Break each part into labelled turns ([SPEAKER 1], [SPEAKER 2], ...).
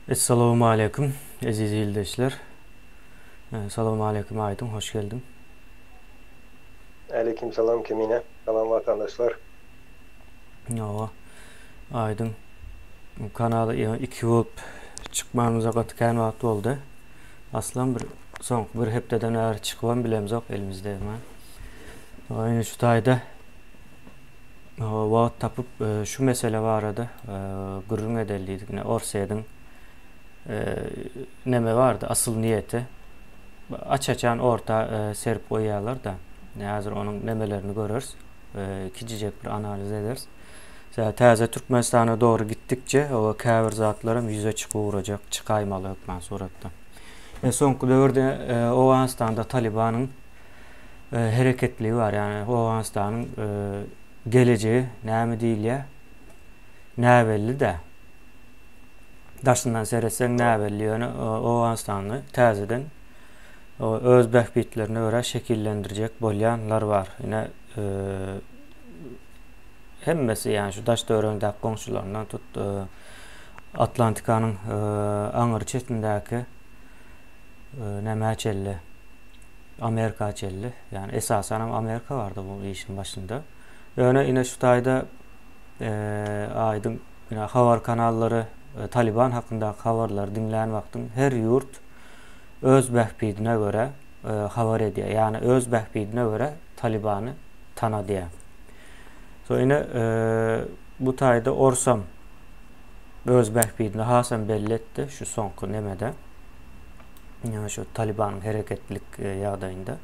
[SPEAKER 1] Esselamu Aleyküm aziz ildeşler. Selamu Aleyküm Aydın, hoş geldin.
[SPEAKER 2] Aleykümselam Kemine. Salam vatandaşlar.
[SPEAKER 1] Ova, Aydın kanalı iki olup çıkmanıza katıkan vakti oldu. Aslan son bir hepteden eğer çıkıvan bilemiz yok elimizde hemen. Aynı şu tayda vaat tapıp şu mesele var adı. Gurrun edelliydik. Orsaydın neme vardı asıl niyeti. Açaçan orta serip koyarlar da. Hazır onun nemelerini görürüz. Kicicek bir analiz ederiz. Taze Türkmenistan'a doğru gittikçe o kavir zatlarım yüze çıkıvuracak, çıkaymalı hükmen surattan. Sonku dövrde Afganistan'da Taliban'ın hareketliği var. Yani Afganistan'ın geleceği ne değil ya, ne belli de. Daşından seyretsen ne belli yani Afganistan'ı tazeden Özbek bitlerine göre şekillendirecek bolyanlar var. Yine hemmesi yani şu daş dövründeki komşularından tut Atlantika'nın ağır çetindeki Nemeçelli, Amerika çelli. Yani esasen Amerika vardı bu işin başında. Yani yine şu tayda aydın yine haber kanalları Taliban hakkında haberler dinleyen vaktin her yurt Özbek bidine göre haber ediyor. Yani Özbek bidine göre Taliban'ı tanı diye. So yine bu tayda Orsam Özbek bidine hasen belli etti şu sonku nemede. Yani şu Taliban'ın hareketlilik yağdayında.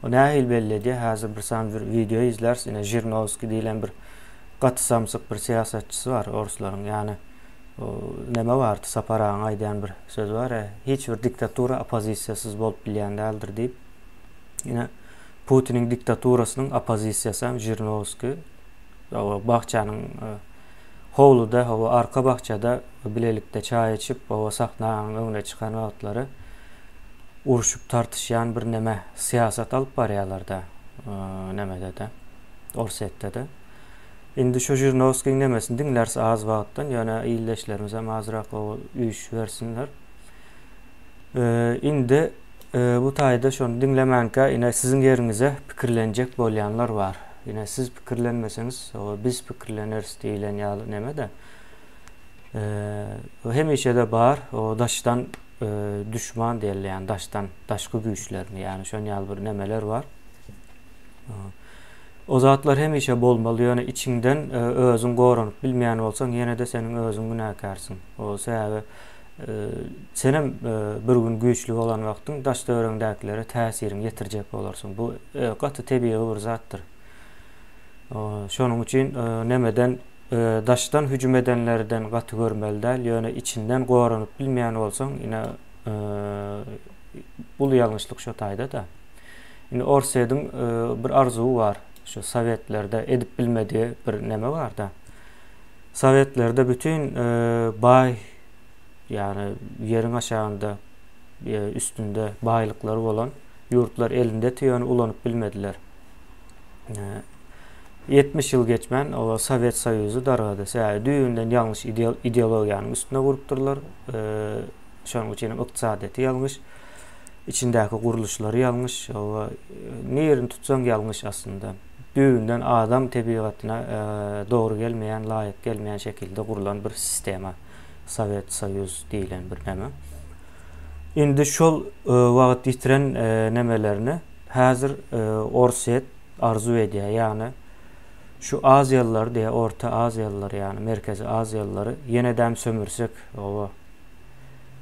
[SPEAKER 1] O nahil belli diye hazır bir san bir video izlersin. Yine Jirnovski diyen bir katı samsık bir siyasetçisi var Orsların. Yani o neme vardı Saparağın aydayan bir söz var ya. Hiçbir diktatura apozisyasız bolup bilyen değildir deyip yine Putin'in diktaturasının apozisyası Jirnovski o bahçanın hovluda, o arka bahçede bilelikte çay içip o sahnanın önüne çıkan vaatları uruşup tartışan bir neme siyaset alıp baryalarda nemede de Orsette de. Indi şu Jirnovski'nin nemesini dinlerse az vaattan yani iyilleşlerimize mazrak o üç versinler. Indi bu tayda şunu dinlemenke yine sizin yerinize fikirlenecek bolyanlar var. Yine siz fikirlenmeseniz biz fikirleniriz diyilen yalı neme de. Hem işe de bağır o daştan düşman değil yani daşkı güçlerini yani şön yal bir nemeler var. O zatlar hem işe bolmalı yani içinden özün goranıp bilmeyen olsan yine de senin özün günahkarsın. O sebebi senin bir gün güçlü olan vaktin daş dövründekilere təsirini getirecek olursun. Bu katı tabii bir zattır. Şunun için nemeden daştan hücum edenlerden katı görmeli değil. Yani içinden goranıp bilmeyen olsan yine bu yanlışlık şu tayda da. Yine Orsaydın bir arzuğu var. Şu Sovyetlerde edip bilmediği bir neme var da. Sovyetlerde bütün bay yani yerin aşağında üstünde baylıkları olan yurtlar elinde tüyönü ulanıp bilmediler. 70 yıl geçmen o Sovyet Soyuzu dargadı. Yani düğünden yanlış ideolojiyanın üstüne vurupturlar. Şunun için iktisadiyeti yanlış. İçindeki kuruluşları yanlış. Neyerini tutsan yanlış aslında. Düğünden adam tabiatına doğru gelmeyen, layık gelmeyen şekilde kurulan bir sistema. Sovyet Soyuz deyilen bir neme. Indi şol vaqt yitiren nemelerini hazır Orset arzu ediyor. Yani şu Azyalılar diye Orta Azyalılar yani Merkezi Azyalıları yeniden sömürsek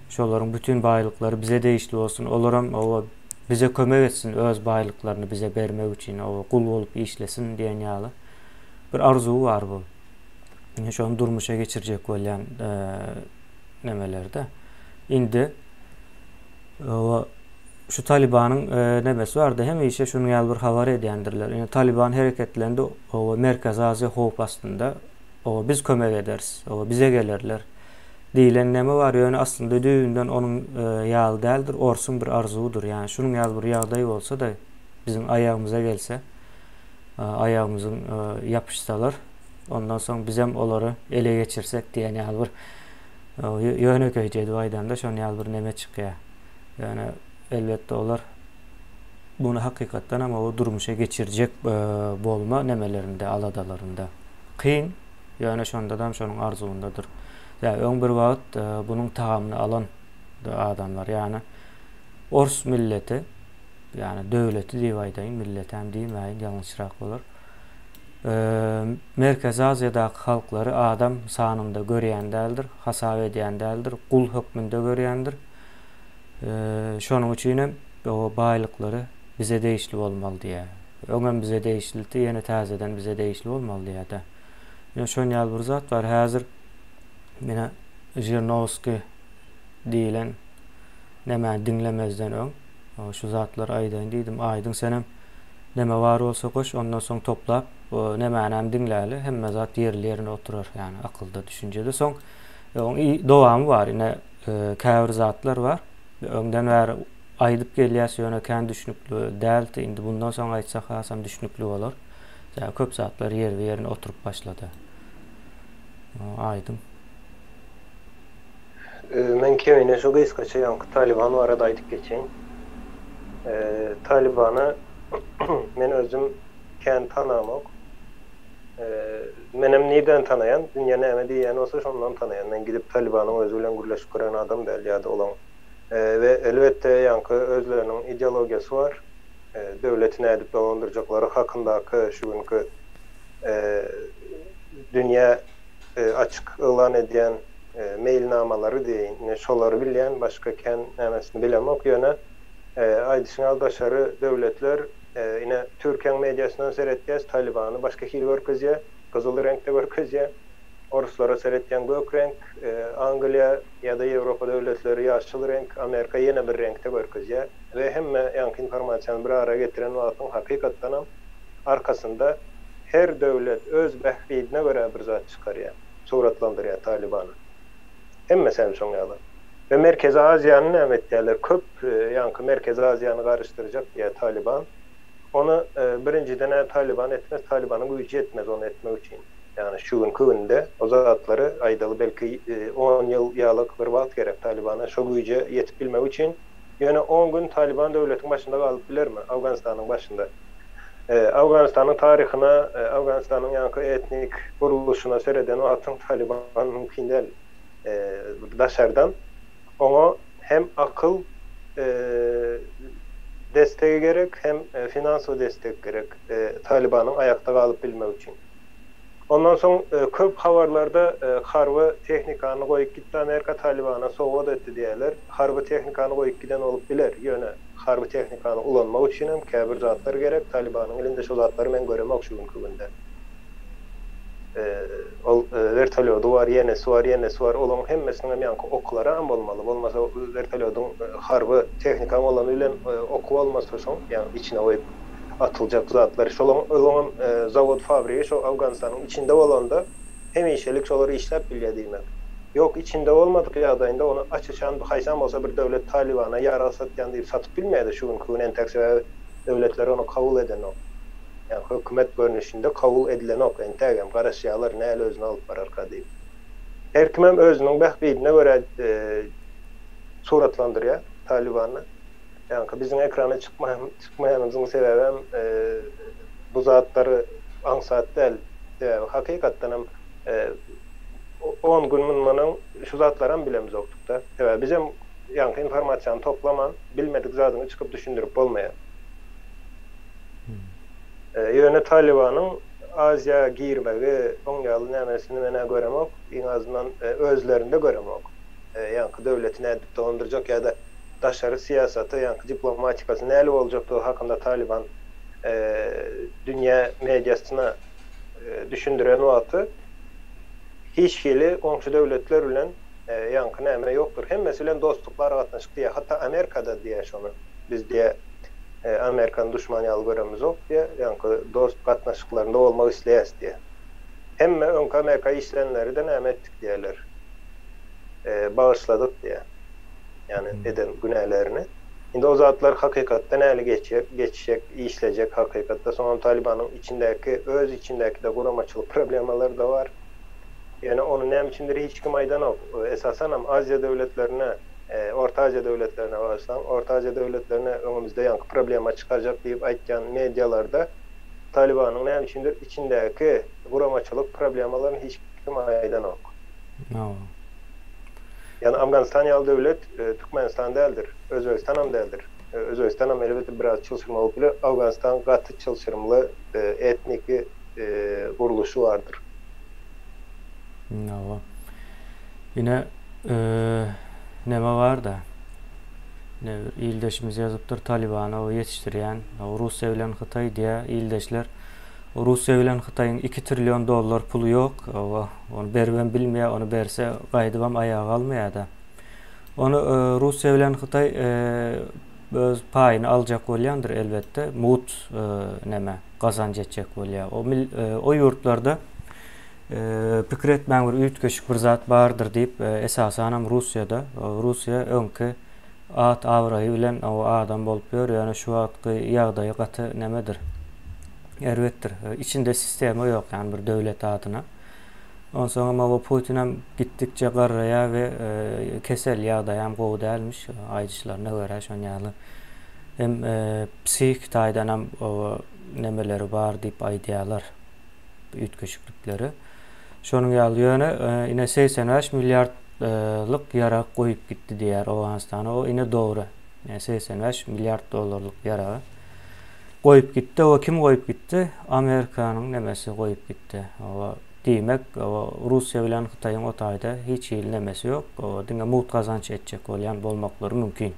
[SPEAKER 1] şoların bütün baylıkları bize değişli olsun. Olaram bize kömek etsin öz baylıklarını bize vermek için kul olup işlesin diyen yalı bir arzu var bu. Şu an durmuşa geçirecek olan nemelerde. Indi şu Taliban'ın nemesi vardı. Hem işe şunu yal bir haber edendirler. Yani Taliban hareketlendi o Merkez Azya hop aslında biz kömek ederiz. Bize gelirler. Diyilen neme var yani aslında düğünden onun yağlı değildir. Orsun bir arzuudur. Yani şunun yağlı bir yağdayı olsa da bizim ayağımıza gelse Yönököy Cedvay'dan da şon ýaly bir neme çykýar. Yani elbette olar bunu hakykatdan ama o durmuşa geçirecek bolma nemelerinde, aladalarında. Kyn, yani şondadan şonun arzuundadır. Yani öň bir wagt bunun tagamyny alan adamlar, yani Ors milleti, yani döwleti diýip milleti hem diýmeýin, ýalňyşrak bolar. Merkez Aziýadaky halklary adam sanynda görýän däldir, hasap edýän däldir, kul hökmünde görýändir. Şonuň üçin o baýlyklary bize değişli bolmaly diye. Öňem bize değişildi, ýene täzeden bize değişli bolmaly diye de. Ýa şon ýaly bir zat bar. Häzir mene Jirnovski diýilen neme dinlemezden öň şu zatlar aýdaýyn diýdim. Aýdyň senem neme bar bolsa koş, ondan soň toplap nemänem dinläli, hemme zat ýerlerine oturar, yani akylda, düşünjede. Soň dowamy bar, ine käbir zatlar bar. Öňden bäri aýdyp gelýär, ýöne kän düşnükli däldi. Indi bundan soň aýtsak hasam düşnükli bolar. Ja köp zatlar ýerine oturup başlady. Aýdym.
[SPEAKER 2] Men kemine şu gysgaça ýanky Taliban barada aýdyp geçeň. Talibany men özüm kän tanamok. Menem neden tanayan, dünya näme diýen olsa şondan tanayan. Men gidip Talibanyň özü bilen gürleşip gören adam däl ýa-da olan. Ve elbette ýanky özleriniň ideologiýasy bar. Döwleti nädip dolandyrjaklary hakyndaky şu günkü dünýä açyk elan edýän mailnamalary diýin, şolary bilýän başga kän nämesini bilemok ýöne aýdyşyň aldaşary döwletler ine Türkiýe mediasyndan seretýär Talibany başka hil görkezýär, gyzyl reňkde görkezýär. Oruslara seretýän gök renk, Angliýa ýa-da Ýewropa döwletleri ýaşyl renk, Amerika ýene bir reňkde görkezýär we hemme ýanky informasiýany bir ara getiren wagtyň hakykatdan arkasynda her döwlet öz bähbidine görä bir zat çykarýar, suratlandyrýar Talibany. Hemme Samsung ýaly. Ve Merkez Aziýanyň nämetler köp ýanky Merkez Aziýany garşdyrjak diýär Taliban. Onu birinciden Taliban etmez, Talibanyň güýji etmez onu etmek üçin. Yani şu günkü o zatları aydalı belki 10 yıl ýalyk bir wagt gerek Talibana şu güýje yetip bilmek üçin. Yani 10 gün Taliban döwletiň başynda galyp bilermi? Awganistanyň başynda. Awganistanyň taryhyna, Awganistanyň ýanky etnik guruluşuna sereden o atyň Taliban mümkin däl. Daşardan ona hem akyl destegi gerek hem finansal destek gerek Talibanyň aýakda galyp bilmek üçin. Ondan soň köp habarlarda harby tehnikany goýup gitdi Amerika Talibana sowgat etdi diýerler. Harby tehnikany goýup giden olup biler. Ýöne harby tehnikany ulanmak üçin hem käbir zatlar gerek. Talibanyň elinde şu zatlary men göremek şu günkü günde. Ol vertolyoty bar, ýene suwar olaň hemmesiniň ýanky oklara am bolmaly. Bolmasa vertolyotyň harby tehnika bolan bilen okup almasa şoň, ýani içine goýup atyljak zatlar. Şolaň zawod fabrika şu Awganistanyň içinde bolanda hemişelik şolary işläp bilýär diýmek. Yok içinde olmadyk ýagdaýynda onu açyşan haýsam bolsa bir döwlet Talibana ýara satýan diýip satyp bilmeýärdi şu günkü en täksir döwletler onu kabul eden ok. Yani hökümet görünüşünde kabul edilen ok. Entegem garaşýalar näle özüne alyp bararka diýip. Her kimem özüniň bähbidine görä suratlandyrýar Talibany. Yani bizim ekrana çıkmayamamızın sebebim bu zatlary aňsat däl. Hakykatdan 10 gün manyň şu zatlaram bilemiz okdukda. Bizim ýanky informasiýany toplaman bilmedik zadyny çykyp düşündirip bolmaýar. Ýöne Talibanyň Aziýa girmegi, oň ýaly nämesini mene göremek, en azından özlerinde göremek. Ýanky döwleti nädip dolandyrjak ýa-da daşary siýasaty, ýanky diplomatikasy näle boljakdygy hakynda Taliban dünýä mediasyna düşündiren wagty hiç hili onçu döwletler bilen ýanky näme ýokdur. Hemmesi bilen dostluklar gatnaşyk diýär. Hatta Amerikada diýär şonu. Biz diýär Amerikan düşman ýaly göremiz ok diýär. Ýanky dost gatnaşyklарynda bolmak isleýäs diýär. Hemme öňkü Amerika işlenleri de näme etdik diýerler. Bağışladık diýär. Yani eden günahlerini. Indi o zatlar hakykatda näle geçecek, işlejek hakykatda. Soňra Talibanyň içindäki, öz içindäki de guramaçylyk problemleri da var. Yani onun nem içindir hiç kim aydan yok. Esasen hem Asya devletlerine, Orta Asya devletlerine varsan, Orta Asya devletlerine önümüzde yankı problema çıkaracak deyip aytgan medyalarda Taliban'ın nem içindir içindeki kuramaçılık problemalarını hiç kim aydan yok.
[SPEAKER 1] No.
[SPEAKER 2] Yani Afganistan yalı devlet Türkmenistan değildir. Özbekistan ham değildir. Özbekistan ham elbette biraz çalışırmalı bile. Afganistan katı çalışırmalı etniki kuruluşu vardır.
[SPEAKER 1] No. Yine neme var da ne ildeşimiz yazıptır Taliban'ı o yetiştiren Rusya bilen Xitay diye ildeşler Rusya bilen Xitay'ın 2 trilyon dolar pulu yok. Onu berben bilmeye, onu berse gaýdybam ayağa kalmaya da. Onu Rusya bilen Xitay öz payını alacak bolýandyr elbette. Mut neme gazanç etjek bolýar. O yurtlarda pikir etmäň bir üýtgeçik bir zat bardyr diýip esasanam Rusyada Rusya öňki at awraýy bilen o adam bolup ýör. Ýani şu wagtky ýagdaýy gaty nemedir? Elbettir. İçinde sistemi yok yani bir devlet adına. Ondan sonra ama Putin hem gittikçe garraya ve kesel yağda hem qoğu dəlmiş aydışlarına göre şon ýaly. Hem psihik taýdan hem nemeleri bar deyip aydiýalar üýtgeçiklikleri. Şonun ýaly ýöne ine 85 milyardlyk ýara goýup gitdi diýär Awganistana. O ine dogry. Yani 85 milyard dolarlyk ýara goýup gitdi. O kim goýup gitdi? Amerikanyň nemesi goýup gitdi. O diýmek, Rusya bilen Xitaýyň o taýda hiç ýyl nemesi ýok. O diňe mut gazanç etjek bolýan bolmaklary mümkin.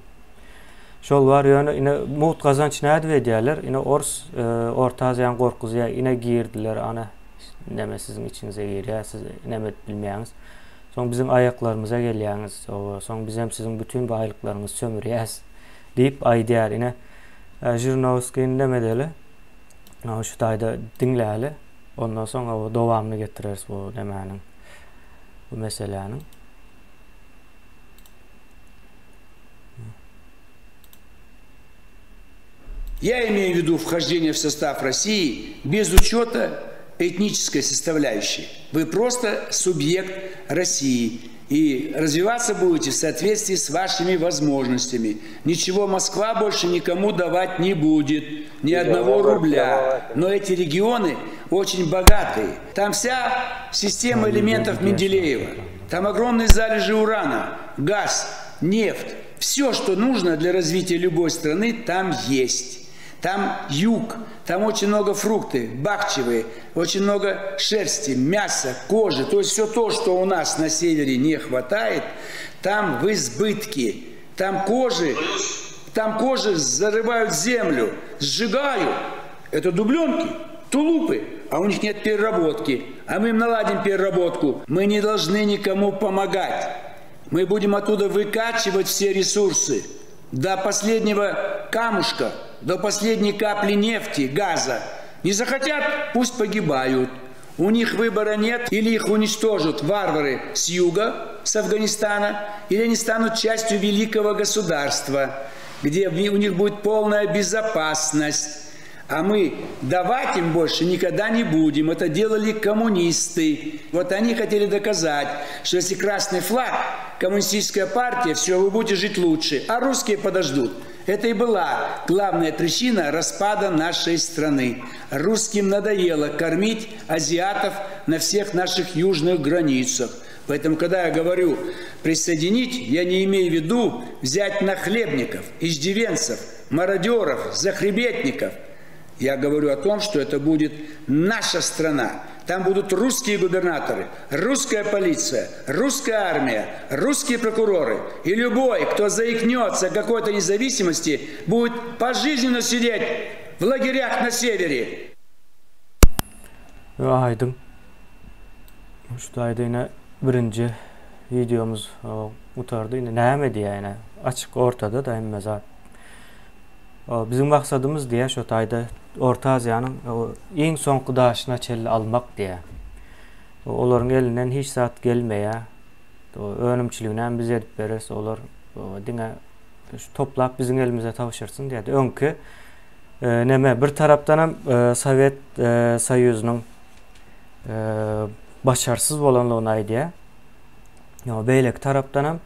[SPEAKER 1] Şol bar ýöne ine mut gazanç näde edýärler? Ine Orta Aziýanyň gorkuzy ine girdiler ana neme sizin içinize girýär, siz neme bilmeýäňiz. Soň bizim ayaklarımıza gelýäňiz. Soň biz hem sizin bütün baýlyklaryňyzy sömürýäs diýip aýdýar ine. Jirnovskiň demedeli. Şu taýda diňläli. Ondan sonra o dowamly getireriz bu nemäniň, bu meseleniň.
[SPEAKER 3] Я имею в виду вхождение в состав России без учета этнической составляющей. Вы просто субъект России. И развиваться будете в соответствии с вашими возможностями. Ничего Москва больше никому давать не будет. Ни одного рубля. Но эти регионы очень богатые. Там вся система элементов Менделеева. Там огромные залежи урана, газ, нефть. Все, что нужно для развития любой страны, там есть. Там юг, там очень много фрукты, бахчевые, очень много шерсти, мяса, кожи. То есть все то, что у нас на севере не хватает, там в избытке. Там кожи зарывают землю, сжигают. Это дубленки, тулупы, а у них нет переработки. А мы им наладим переработку. Мы не должны никому помогать. Мы будем оттуда выкачивать все ресурсы до последнего камушка, до последней капли нефти, газа. Не захотят, пусть погибают. У них выбора нет, или их уничтожат варвары с юга, с Афганистана, или они станут частью великого государства, где у них будет полная безопасность. А мы давать им больше никогда не будем. Это делали коммунисты. Вот они хотели доказать, что если красный флаг, коммунистическая партия, все, вы будете жить лучше, а русские подождут. Это и была главная причина распада нашей страны. Русским надоело кормить азиатов на всех наших южных границах. Поэтому, когда я говорю присоединить, я не имею в виду взять нахлебников, иждивенцев, мародеров, захребетников. Я говорю о том, что это будет наша страна. Там будут русские губернаторы, русская полиция, русская армия, русские прокуроры. И любой, кто заикнется о какой-то независимости, будет пожизненно сидеть в лагерях на севере.
[SPEAKER 1] Aydın. Şu ayda yine birinci videomuz utardı. Yine näme yani açık ortada da hem mezar. Bizim maksadımız diye şu ayda Orta Aziýanyň iň soňky daşyna çelli almak diye. Olaryň elinden hiç zat gelmeýär. Önümçiligine biz edip beres olar diňe toplap bizim elimize tawşyrsyn diýdi. Öňkü neme bir tarapdan hem Sowet Soýuzynyň başarısız bolanlygyny aýdýar. Beýleki tarapdanam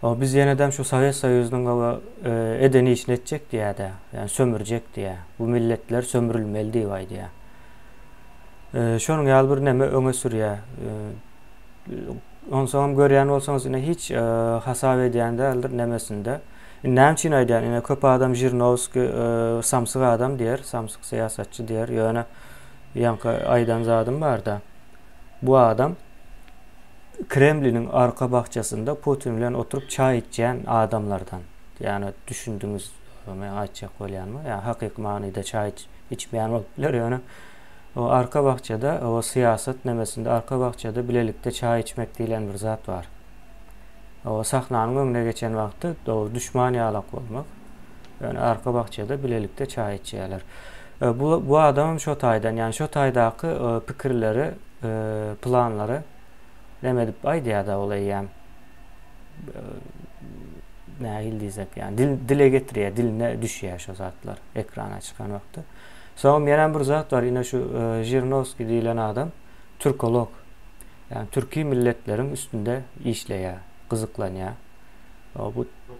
[SPEAKER 1] biz ýenedem şu Sowet Soýuzynyň edeni işini etjek diýär, ýani sömürjek diýär. Bu milletler sömürülmeli diýip aýdýar. Şonuň ýaly bir näme öňe sürýär. Onsoň görýän bolsaňyz ine hiç hasap edýän däldir nämesinde. Näçin aýdýar? Ine köp adam Jirnovski samsyk adam diýer, samsyk siýasatçy diýer. Ýöne ýanky aýdan zadym bar da. Bu adam Kremlinin arka bahçesinde Putin bilen oturup çay içen adamlardan. Yani düşündüğünüz aýtjak bolýarmy? Yani hakyky manyda çay içmeýän boluplar ýöne. O arka bahçede, o siyaset nemesinde arka bahçede bilelikte çay içmek diýilen bir zat var. O sahnanyň öňüne geçen wagtda o düşman ýalak bolmak. Yani arka bahçede bilelikte çay içýärler. Bu adamın şo taýdan, yani şo taýdaky pikirleri, planlary neme dip aýdýar da olaýam. Nähil diýsek, yani dile getirýär, diline düşýär şo zatlar ekrana çykan wagtda. Soňra ýene bir zat var, ine şu Jirnovski diýilen adam türkolog. Yani Türki milletleriň üstünde işleýär, gyzyklanýar.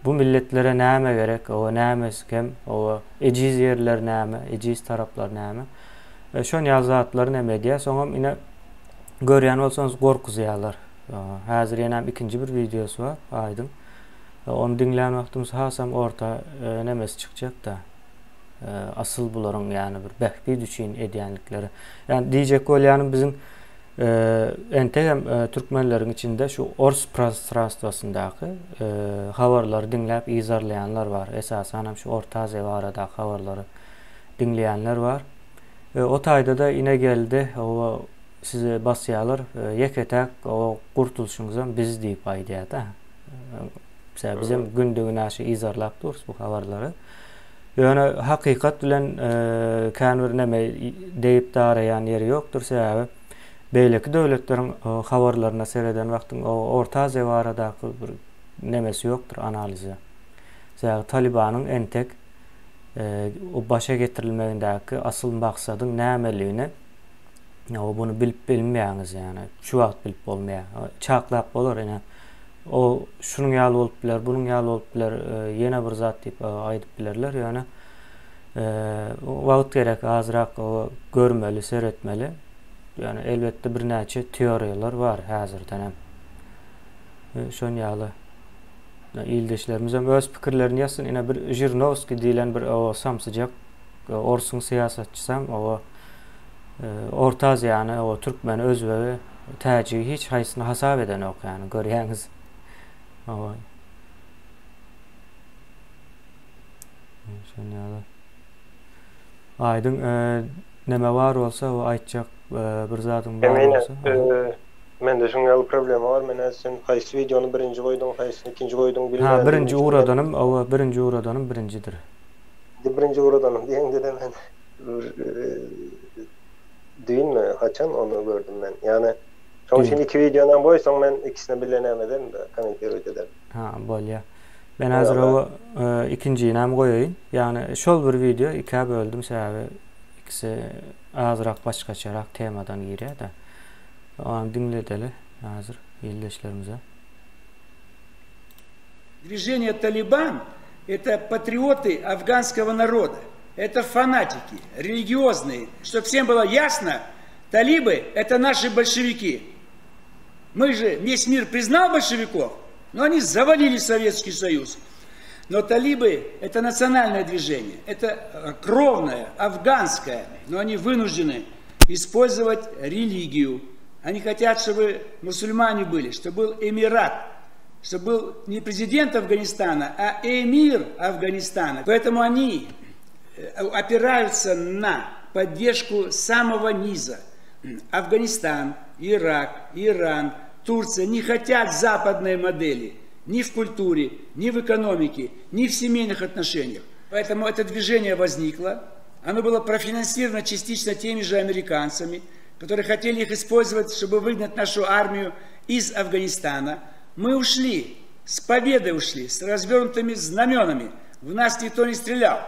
[SPEAKER 1] Bu milletlere näme gerek, o näme kim, o ejiz ýerler näme, ejiz taraplar näme. Şon ýazatlar näme diýär, soňra ine görýän bolsaňyz gorkuzyarlar. Häzir ýene ikinji bir videosu var, aýdym. Onu diňlän wagtymyz hasam orta nemesi çykjak da. Asıl bularyň yani bir behbi düşýän edýänlikleri. Yani diýjek bolýanym bizim entegem türkmenleriň içinde şu Ors prostranstwasyndaky habarlary diňläp izarlayanlar var. Esasen hem şu Orta Aziýa barada habarlary diňleýänler var. O taýda da ine geldi, o size basýarlar, ýeketek o gurtulşuňyzdan biz diýip aýdýar da. Mesela bizim gündügüne aşy izarlap durus bu habarlary. Yani hakikat bilen känbir neme deyip darayan yeri yoktur. Sebäbi beýleki döwletleriň habarlaryna sereden wagtyň o Orta Aziýa baradaky bir nemesi yoktur, analizi. Sebäbi Talibanyň entek o başa getirilmegindäki asyl maksadyň nämeligini o bunu bilip bilmeýäňiz yani. Şu wagt bilip bolmaýar. Çaklap bolar ene. O şunun ýaly bolup biler, bunun ýaly bolup biler, ýene bir zat diýip aýdyp bilerler. Ýöne wagt gerek azrak o görmeli, seretmeli. Yani elbette bir näçe teoriýalar var häzirden hem. Şon ýaly ildeşlerimiz hem öz pikirlerini ýazsyn. Ine bir Jirnovski diýilen bir o samsyjak Orsuň siýasatçysam o Orta Aziýany, o türkmen özbegi täjigi hiç haýsyny hasap eden ok yani görýäňiz. Şon ýaly. Aýdyň neme var bolsa o aýtjak bir zatyň bar bolsa.
[SPEAKER 2] Mende şoň ýaly problem var. Men sen haýsy videonu birinji goýdum, haýsy ikinji goýdum bilmem.
[SPEAKER 1] Ha, birinji uradanım, o birinji uradanım birinjidir.
[SPEAKER 2] Birinji uradanım diýende de men düýün mü haçan onu gördüm ben. Yani şimdi iki videodan boysan men ikisine bilenemeden de komentar ederim.
[SPEAKER 1] Ha, bolýar. Ben hazır o ikinjiyi näme goýaýyn. Yani şol bir video ikiye böldüm sebäbi ikisi azrak başgaçarak temadan girýär da. Onu dinledeli hazır ildeşlerimize.
[SPEAKER 3] Движение «Талибан» — это патриоты афганского народа. Это фанатики, религиозные. Чтобы всем было ясно, талибы — это наши большевики. Мы же, весь мир признал большевиков, но они завалили Советский Союз. Но талибы — это национальное движение, это кровное, афганское, но они вынуждены использовать религию. Они хотят, чтобы мусульмане были, чтобы был эмират, чтобы был не президент Афганистана, а эмир Афганистана. Поэтому они опираются на поддержку самого низа. Афганистан, Ирак, Иран, Турция не хотят западной модели ни в культуре, ни в экономике, ни в семейных отношениях. Поэтому это движение возникло. Оно было профинансировано частично теми же американцами, которые хотели их использовать, чтобы выгнать нашу армию из Афганистана. Мы ушли, с победой ушли, с развернутыми знаменами. В нас никто не стрелял.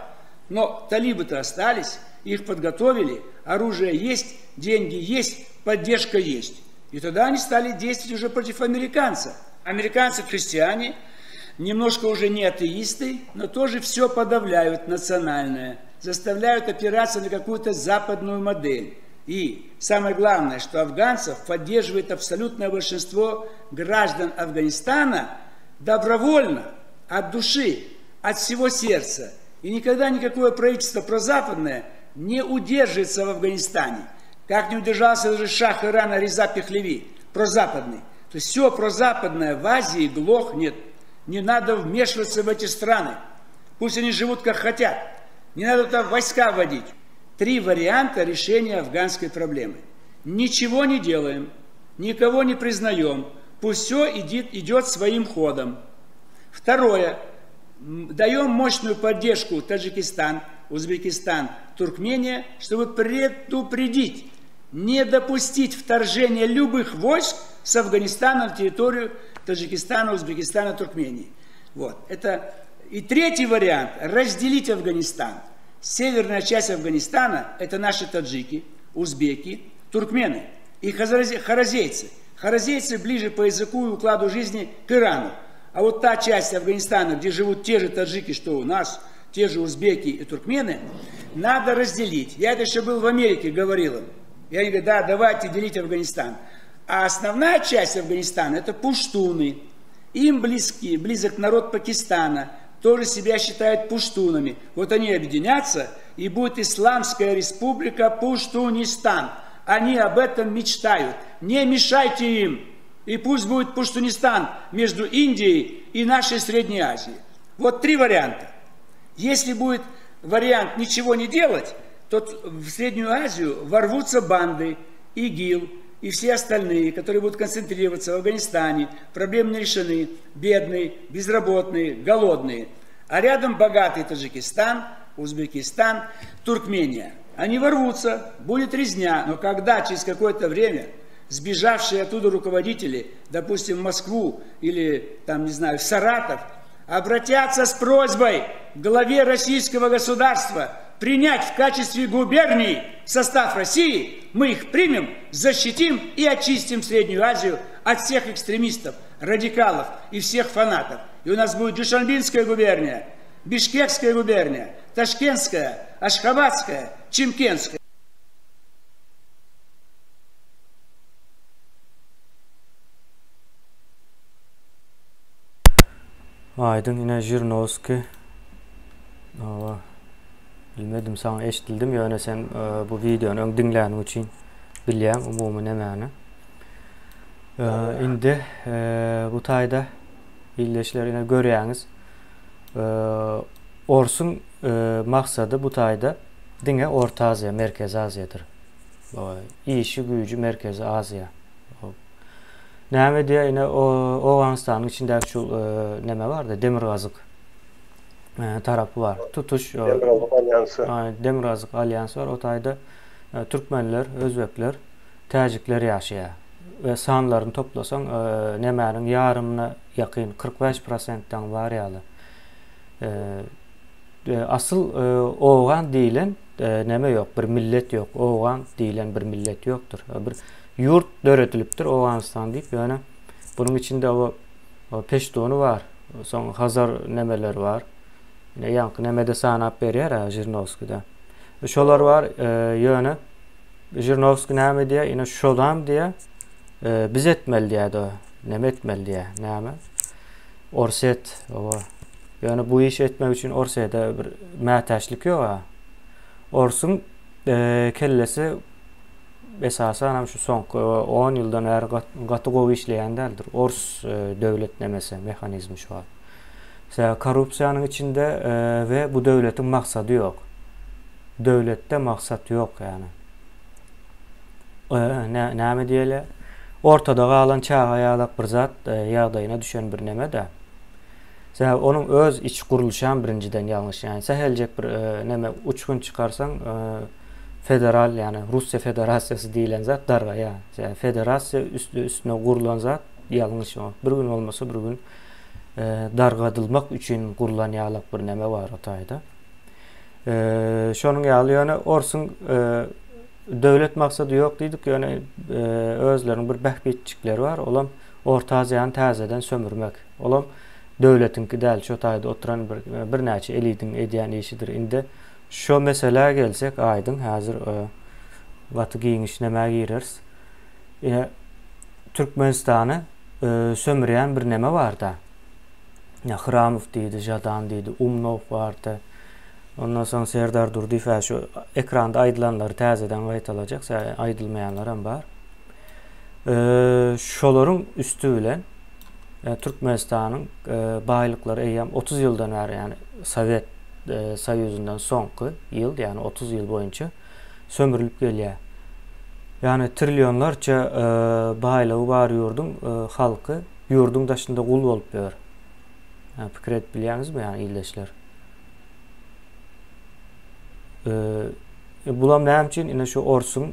[SPEAKER 3] Но талибы-то остались, их подготовили, оружие есть, деньги есть, поддержка есть. И тогда они стали действовать уже против американцев. Американцы христиане, немножко уже не атеисты, но тоже все подавляют национальное, заставляют опираться на какую-то западную модель. И самое главное, что афганцев поддерживает абсолютное большинство граждан Афганистана добровольно, от души, от всего сердца. И никогда никакое правительство прозападное не удержится в Афганистане. Как не удержался даже шах Ирана Реза Пехлеви, прозападный. То есть все прозападное в Азии глохнет. Не надо вмешиваться в эти страны. Пусть они живут как хотят. Не надо туда войска вводить. 3 варианта решения афганской проблемы. Ничего не делаем, никого не признаем. Пусть все идет своим ходом. Второе. Даем мощную поддержку Таджикистан, Узбекистан, Туркмения, чтобы предупредить, не допустить вторжения любых войск с Афганистана на территорию Таджикистана, Узбекистана, Туркмении. Вот. Это. И третий вариант – разделить Афганистан. Северная часть Афганистана – это наши таджики, узбеки, туркмены и харазейцы. Харазейцы ближе по языку и укладу жизни к Ирану. А вот та часть Афганистана, где живут те же таджики, что у нас, те же узбеки и туркмены, надо разделить. Я это еще был в Америке, говорил им. И они говорят, да, давайте делить Афганистан. А основная часть Афганистана – это пуштуны. Им близок народ Пакистана, тоже себя считают пуштунами. Вот они объединятся, и будет Исламская республика Пуштунистан. Они об этом мечтают. Не мешайте им. И пусть будет Пуштунистан между Индией и нашей Средней Азией. Вот 3 варианта. Если будет вариант ничего не делать, то в Среднюю Азию ворвутся банды, ИГИЛ и все остальные, которые будут концентрироваться в Афганистане. Проблемы не решены. Бедные, безработные, голодные. А рядом богатый Таджикистан, Узбекистан, Туркмения. Они ворвутся, будет резня. Но когда через какое-то время сбежавшие оттуда руководители, допустим, в Москву или, там, не знаю, в Саратов, обратятся с просьбой к главе российского государства принять в качестве губерний в состав России, мы их примем, защитим и очистим Среднюю Азию от всех экстремистов, радикалов и всех фанатов. И у нас будет Душанбинская губерния, Бишкекская губерния, Ташкентская, Ашхабадская, Чимкентская.
[SPEAKER 1] Aydın yine Jirinovskiy. Bilmedim sana eşitildim yani sen bu videonu ön dinleyen için bilýän umumy nämäni. Indi bu taýda illeşlerine görýäňiz. Orsun maksady bu taýda diňe Orta Aziýa, Merkezi Aziýadyr. İşi güýjü Merkezi Aziýa. Näme diýe ine Owganystanyň içinde şu näme bar da Demirgazyk tarapy var. Tutuş
[SPEAKER 2] Demirgazyk alyansı.
[SPEAKER 1] Demirgazyk alyansı var. O taýda türkmenler, özbekler, täjikler ýaşaýar. Ve sanlaryny toplasaň nämäniň ýarymyna ýakyn 45%-den barýaly. Asıl Owgan diýilen näme ýok, bir millet ýok. Owgan diýilen bir millet ýokdur. Bir yurt döretilipdir Owganystan diýip, ýöne bunyň içinde o Peştunu var, soň Hazar nemeler var. Ýene ýanky nemede sanap berýär Jirinovskiýda. Şolar var, ýöne Jirinovskiy näme diýär, ýene şolam diýär. Biz etmeli diýär, näme etmeli diýär, näme? Orset, ýöne bu iş etmek üçin Orsetde bir mätäçlik ýok. Orsun kellesi esasen şu son 10 ýyldan bäri gaty gowy işleýän däldir. Ors döwletlemesi mehanizmi şu var. Korrupsiýanyň içinde ve bu döwletiň maksady ýok. Döwletde maksat ýok ýani. Näme diýeli? Ortada galan çağaýalak bir zat ýagdaýyna düşen bir näme de. Onun öz iç gurulşan birinciden ýalňyş. Yani seheljek bir näme uçkun çıkarsan federal yani Rusya Federasiýasy diýilen zat darga ya. Yani federasiýa üstüne gurulan zat ýalňyş o. Bir gün olmasa bir gün dargadylmak üçin gurulan ýalyk bir näme bar o taýda. Şonuň ýaly ýöne Orsun devlet maksadı yok dedik. Yani özlerinin bir behbetçikleri var. Olam Orta Aziyanı təzədən sömürmek. Olam devletinki dəl şu tayda oturan bir neçe elidin ediyen işidir. Indi şu meseleye gelsek aydın hazır Batı giyinişneme gireriz. Türkmenistan'ı sömüreyen bir neme var da. Hramov deydi, Jadan deydi, Umnov vardı. Ondan sonra Serdar Durdifa şu ekranda aydılanları təzədən qaytalacaq, aydılmayanlar hem var. Şoların üstü ile Türkmenistan'ın baylıkları eyyam 30 yıldan beri yani Sovyet Soyuzu'ndan sonki yıl yani 30 yıl boyunca sömürülüp geliyor. Yani trilyonlarca baylığı var yurdun halkı yurdun dışında kul olup diyor. Yani fikir et biliyorsunuz mu yani ildeşler? Bulam ne için yine şu Orsun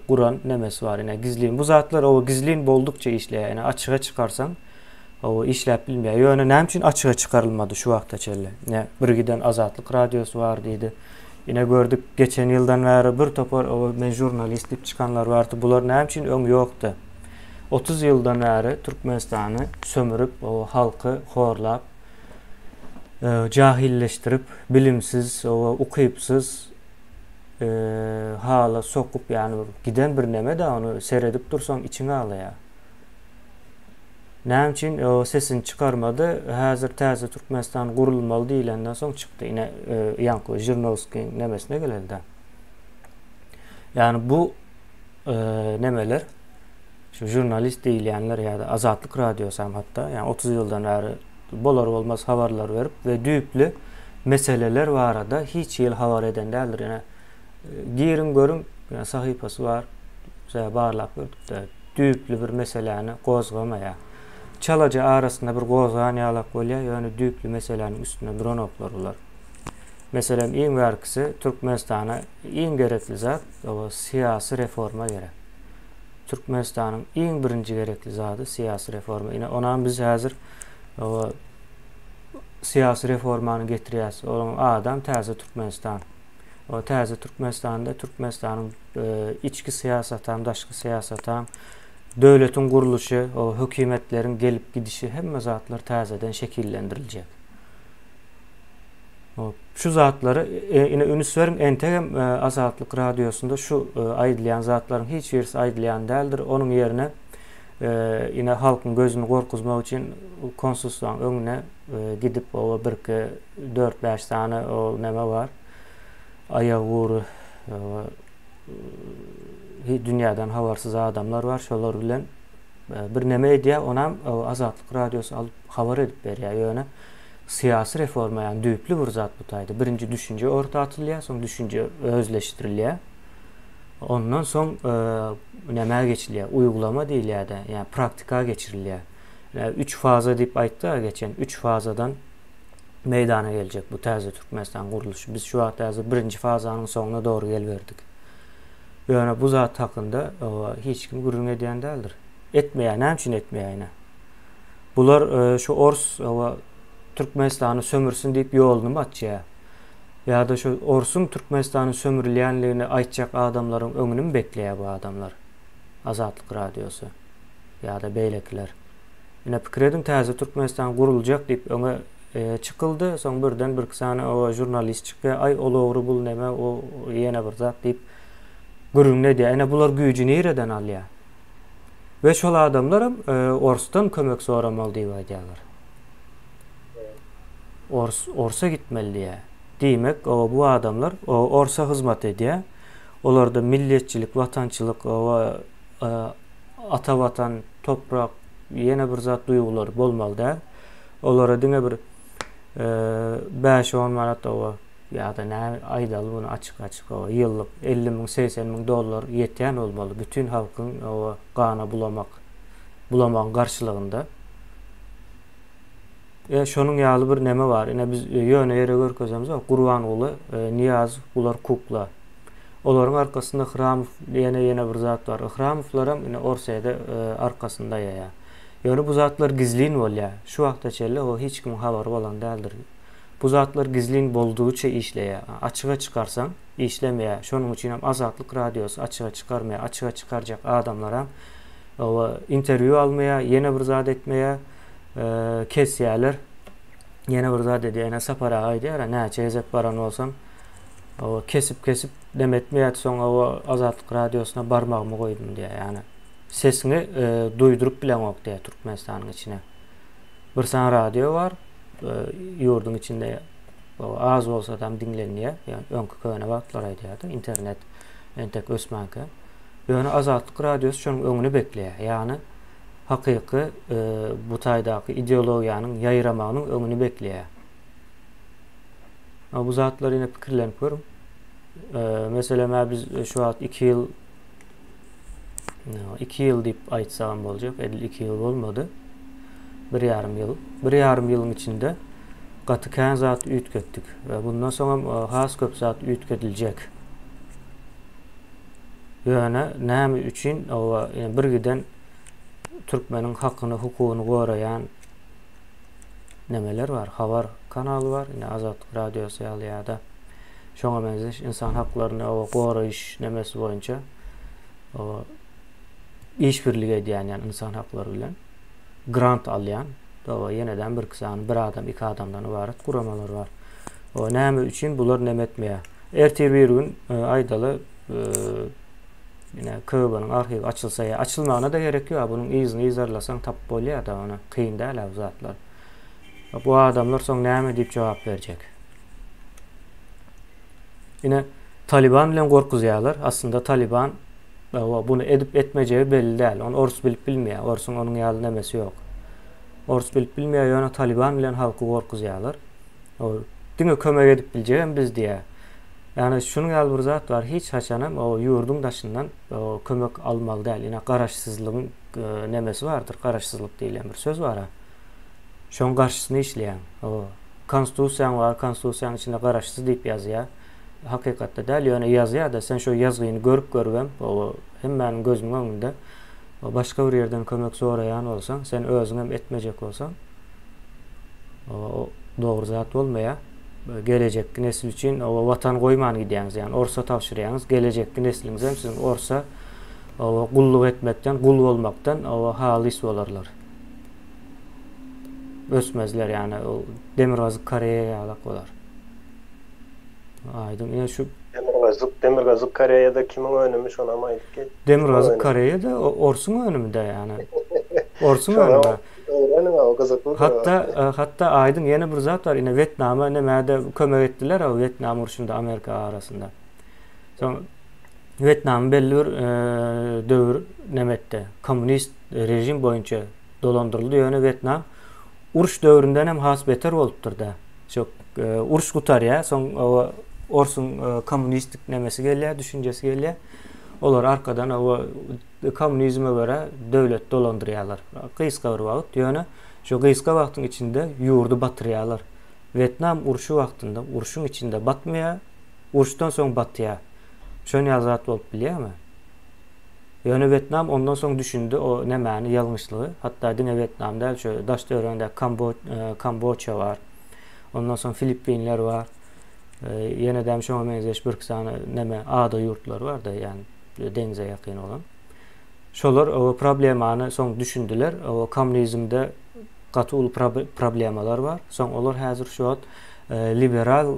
[SPEAKER 1] Kur'an nemesi var yine gizliğin. Bu zatlar o gizliğin boldukça işleye yani açığa çıkarsan o işlep bilmiyor. Yani ne için açığa çıkarılmadı şu vakta çelle. Ne bir giden Azatlık Radyosu var dedi. Yine gördük geçen yıldan beri bir topar o jurnalistlik çıkanlar vardı. Bunlar ne için ön yoktu. 30 yıldan beri Türkmenistan'ı sömürüp o halkı horlap cahilleştirip bilimsiz, okuyupsuz hala sokup yani giden bir neme de onu seyredip dursan içine alaya. Ne için o sesini çıkarmadı. Hazır təzə Türkmenistan kurulmalı deyilenden sonra çıktı. Yine Yanko Jirnovski'nin nemesine geldi. Yani bu nemeler şu jurnalist değilenler ya da Azatlık Radyosu hatta yani 30 yıldan beri bolar olmaz havarlar verip ve düğüplü meseleler var arada hiç yıl havar eden değildir. Yani girin görün yani sahipası var. Bağırlak da düğüplü bir meseleni kozgamaya. Çalaca arasında bir kozgan yalak oluyor. Yani düğüplü meselenin üstüne bir onoklar olar. Mesela en verkisi Türkmenistan'a en gerekli zat o siyasi reforma gerek. Türkmenistan'ın en birinci gerekli zatı siyasi reforma. Yine ona biz hazır o siyasi reformanı getiriyoruz. Onun adam təzə Türkmenistan. O təzə Türkmenistan'da Türkmenistan'ın içki siyasetam, daşkı siyasetam, devletin kuruluşu, o hükümetlerin gelip gidişi hem zatlar təzədən şekillendirilecek. Şu zatları yine Ünüsver'in Entegem Azatlık Radyosu'nda şu aydlayan zatların hiçbirisi aydlayan değildir. Onun yerine yine halkın gözünü korkuzmak için konsolosluğun önüne gidip o 4-5 tane o neme var. Ayağı uğru dünyadan havarsız adamlar var. Şolar bilen bir neme ediyor. Ona Azatlık Radyosu alıp havar edip veriyor. Yani siyasi reforma yani düğüplü bir zat bu taydı. Birinci düşünce orta atılıyor, sonra düşünce özleştiriliyor. Ondan sonra neme geçiliyor. Uygulama değil ya da yani praktika geçiriliyor. Yani 3 faza deyip ayıttı geçen 3 fazadan meydana gelecek bu təzə Türkmenistan kuruluşu. Biz şu an təzə birinci fazanın sonuna doğru gelverdik. Yani bu zat hakkında hiç kim gurur ediyen değildir. Etmeyen, ne için etmeyen? Bunlar şu Ors Türkmenistan'ı sömürsün deyip yolunu mu açıyor? Ya da şu Orsun Türkmenistan'ın sömürülenliğini aytacak adamların önünü mü bekliyor bu adamlar? Azatlık Radyosu ya da beylekiler. Yine fikir edin təzə Türkmenistan kurulacak deyip öne çıkıldı. Sonra birden bir tane o jurnalist çıkıyor. Ay o doğru bul neme o yine bir zat deyip gurur ne diye. Yani bunlar gücü nereden alıyor? Ve şu adamlar Ors'tan kömek soramalı diye diyorlar. Ors'a gitmeli diye. Demek bu adamlar Ors'a hizmet ediyor. Onlar da milliyetçilik, vatançılık, ata vatan, toprak, yine bir zat duyguları bolmalı da. Onlara dine bir 5-10 manat ya da ne aydalı bunu açık yıllık 50 bin 80 bin dolar yeten olmalı. Bütün halkın o kana bulamak karşılığında. Şonun yağlı bir neme var. Yine biz yöne yere görkezemiz var. Kurbanoğlu, Niyaz, bunlar kukla. Onların arkasında Hramov yine bir zat var. Hramovlarım yine Orsa'da arkasında ya. Yani bu zatlar gizliğin ol ya. Şu vakta çelle o hiç kim haber olan değildir. Bu zatlar gizlin bolduğuça işleye. Açığa çıkarsan işlemeye. Şonun için hem Azatlık Radyosu açığa çıkarmaya, açığa çıkaracak adamlara o interview almaya, yeni bir zat etmeye kesiyorlar. Yeni bir zat ediyene sapara haydiyor. Ne çeyizek baran olsam o kesip demetmeye sonra o Azatlık Radyosu'na barmağımı koydum diye yani. Sesini duydurup bilen ok diye Türkmenistan'ın içine. Bir tane radyo var. Yurdun içinde az olsa adam dinleniyor. Yani önkü köyüne baktılar aydiyordu. İnternet entek Osmanlı. Yani Azatlık Radyosu şunun önünü bekliyor. Yani hakiki bu taydaki ideolojiyanın yayıramanın önünü bekliyor. Bu zatlar yine fikirleniyorum. Mesela biz şu an 2 yıl deyip aytsam olacak. 52 yıl olmadı. 1,5 yıl. 1,5 yılın içinde katı kən zat ütköttük. Ve bundan sonra has köp zat ütkedilecek. Yani näme üçün bir giden Türkmenin hakkını, hukukunu koruyan nemeler var. Havar kanalı var. Yine Azatlık Radyosu ya da şoňa benzeş insan haklarını koruyuş nemesi boyunca işbirliği edýän yani insan hakları bilen grant alýan yeniden bir kısan, bir adam, iki adamdan ibaret kuramalar var. O näme üçün bular nemetmeye. Ertir bir gün aydalı yine Kıba'nın arxiv açılsa ya, açılmağına da gerek yok. Bunun izini izarlasan tap bolýar da ona kıyın değil bu zatlar. Bu adamlar son näme deyip cevap verecek. Yine Taliban bilen gorkuzýarlar. Aslında Taliban bunu edip etmeyeceği belli değil. Onu Ors bilip bilmiyor. Ors'un onun ýaly nemesi yok. Ors bilip bilmiyor. Yani Taliban bilen halkı gorkuzýarlar. Diňe kömek edip bileceğim biz diye. Yani şunun ýaly bir zat var. Hiç haçanam o yurdun daşından kömek almaly değil. Yine garaşsyzlygyň nemesi vardır. Garaşsyzlyk diýilen bir söz var. Şoň garşysyny işleýän. Konstitusiýa var. Konstitusiýanyň içinde garaşsyz diýip ýazýar. Hakykatda däl ýöne ýazýar da sen şo ýazgyny görüpem hemmäniň gözüniň öňünde başga bir ýerden kömek soraýan bolsaň sen özüň hem etmejek bolsaň o dogry zat bolmaýar. Gelecekki nesil üçin watan goýman gidýäňiz ýani orsa tapşyrýaňyz gelecekki nesliňiz hem sizin orsa gulluk etmekden, gul bolmakdan halis bolarlar. Ösmezler yani o Demirgazık Kareýa ýalak bolar. Aydın ýa şu
[SPEAKER 2] Demirgazık Kareýa'da kimin önümü şona maýdyk ki?
[SPEAKER 1] Demirgazık Kareýa'da Orsun önümde yani. Orsun önümde. Hatta aydın yeni bir zat var. Yine Vietnam'a nemede kömek ettiler o Vietnam uruşunda Amerika arasında. Sonra Vietnam belli bir dövür nemette komünist rejim boyunca dolandırıldı. Yani Vietnam uruş dövründen hem has beter olupdur da. Çok uruş gutar ya. Son Orsun komünistik nemesi gelýär, düşüncesi gelýär. Olar arkadan komünizme göre devlet dolandırýarlar. Gysga bir wagt, ýöne şu gysga wagtyň içinde ýurdu batyrýarlar. Vietnam uruşu wagtynda uruşun içinde batmaýar, uruşdan soň batýar. Şonu azat bolup bilýärmi? Ýöne Vietnam ondan soň düşündi o nämäni ýalňyşlygy. Hatda diňe Vietnamda şu daş döwründe Kamboçya var. Ondan soň Filipinler var. Yeniden şoňa benzeş bir kısana näme ada ýurtlar var da yani denize yakın olan. Şolar o problemany soň düşündiler. O komünizmde gaty problemalar var. Soň olar häzir şu an liberal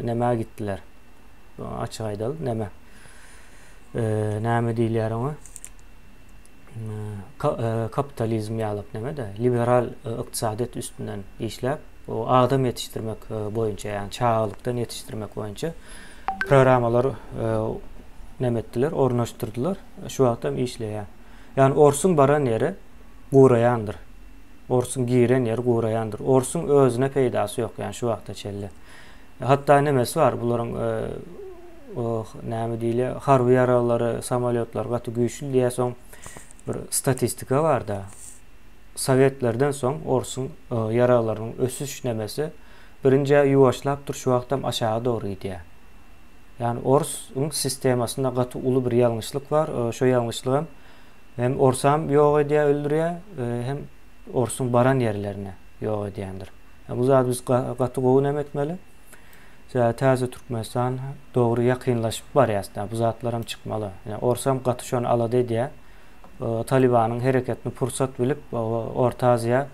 [SPEAKER 1] näme gittiler. Açyk aýdaly näme diýilýär ona? Kapitalizm ýalyp näme de liberal ykdysadyet üstünden işläp o adam yetiştirmek boyunca yani çağlykdan yetiştirmek boyunca programmalar nemettiler, ornaştırdılar. Şu wagtda işleýär. Yani Orsun baran ýeri guraýandyr. Orsun giren ýer guraýandyr. Orsun özüne peýdasy ýok yani şu wagtda çelle. Hatta nemesi var bularyň näme diýilýär? Harby ýaralary, samolyotlar gaty güýçlü diýe soň bir statistika var da. Sovetlerden soň Orsun yaralarynyň ösüş nemesi birinji ýuwaşlapdyr şu wagtda aşağı dogry gidýär. Yani Ors'un sistemasında gaty uly bir ýalňyşlyk var. Şo ýalňyşlyk hem Orsam ýok edýär, öldürýär, hem Orsun baran ýerlerine ýok edýändir. Bu zat biz gatı gowun emetmeli. Täze Türkmenistan dogry ýakynlaşyp barýasda. Bu zatlaram çykmaly. Yani orsam gatı şonu alady diýe. Talibanyň hereketini pursat bilip Orta Aziýa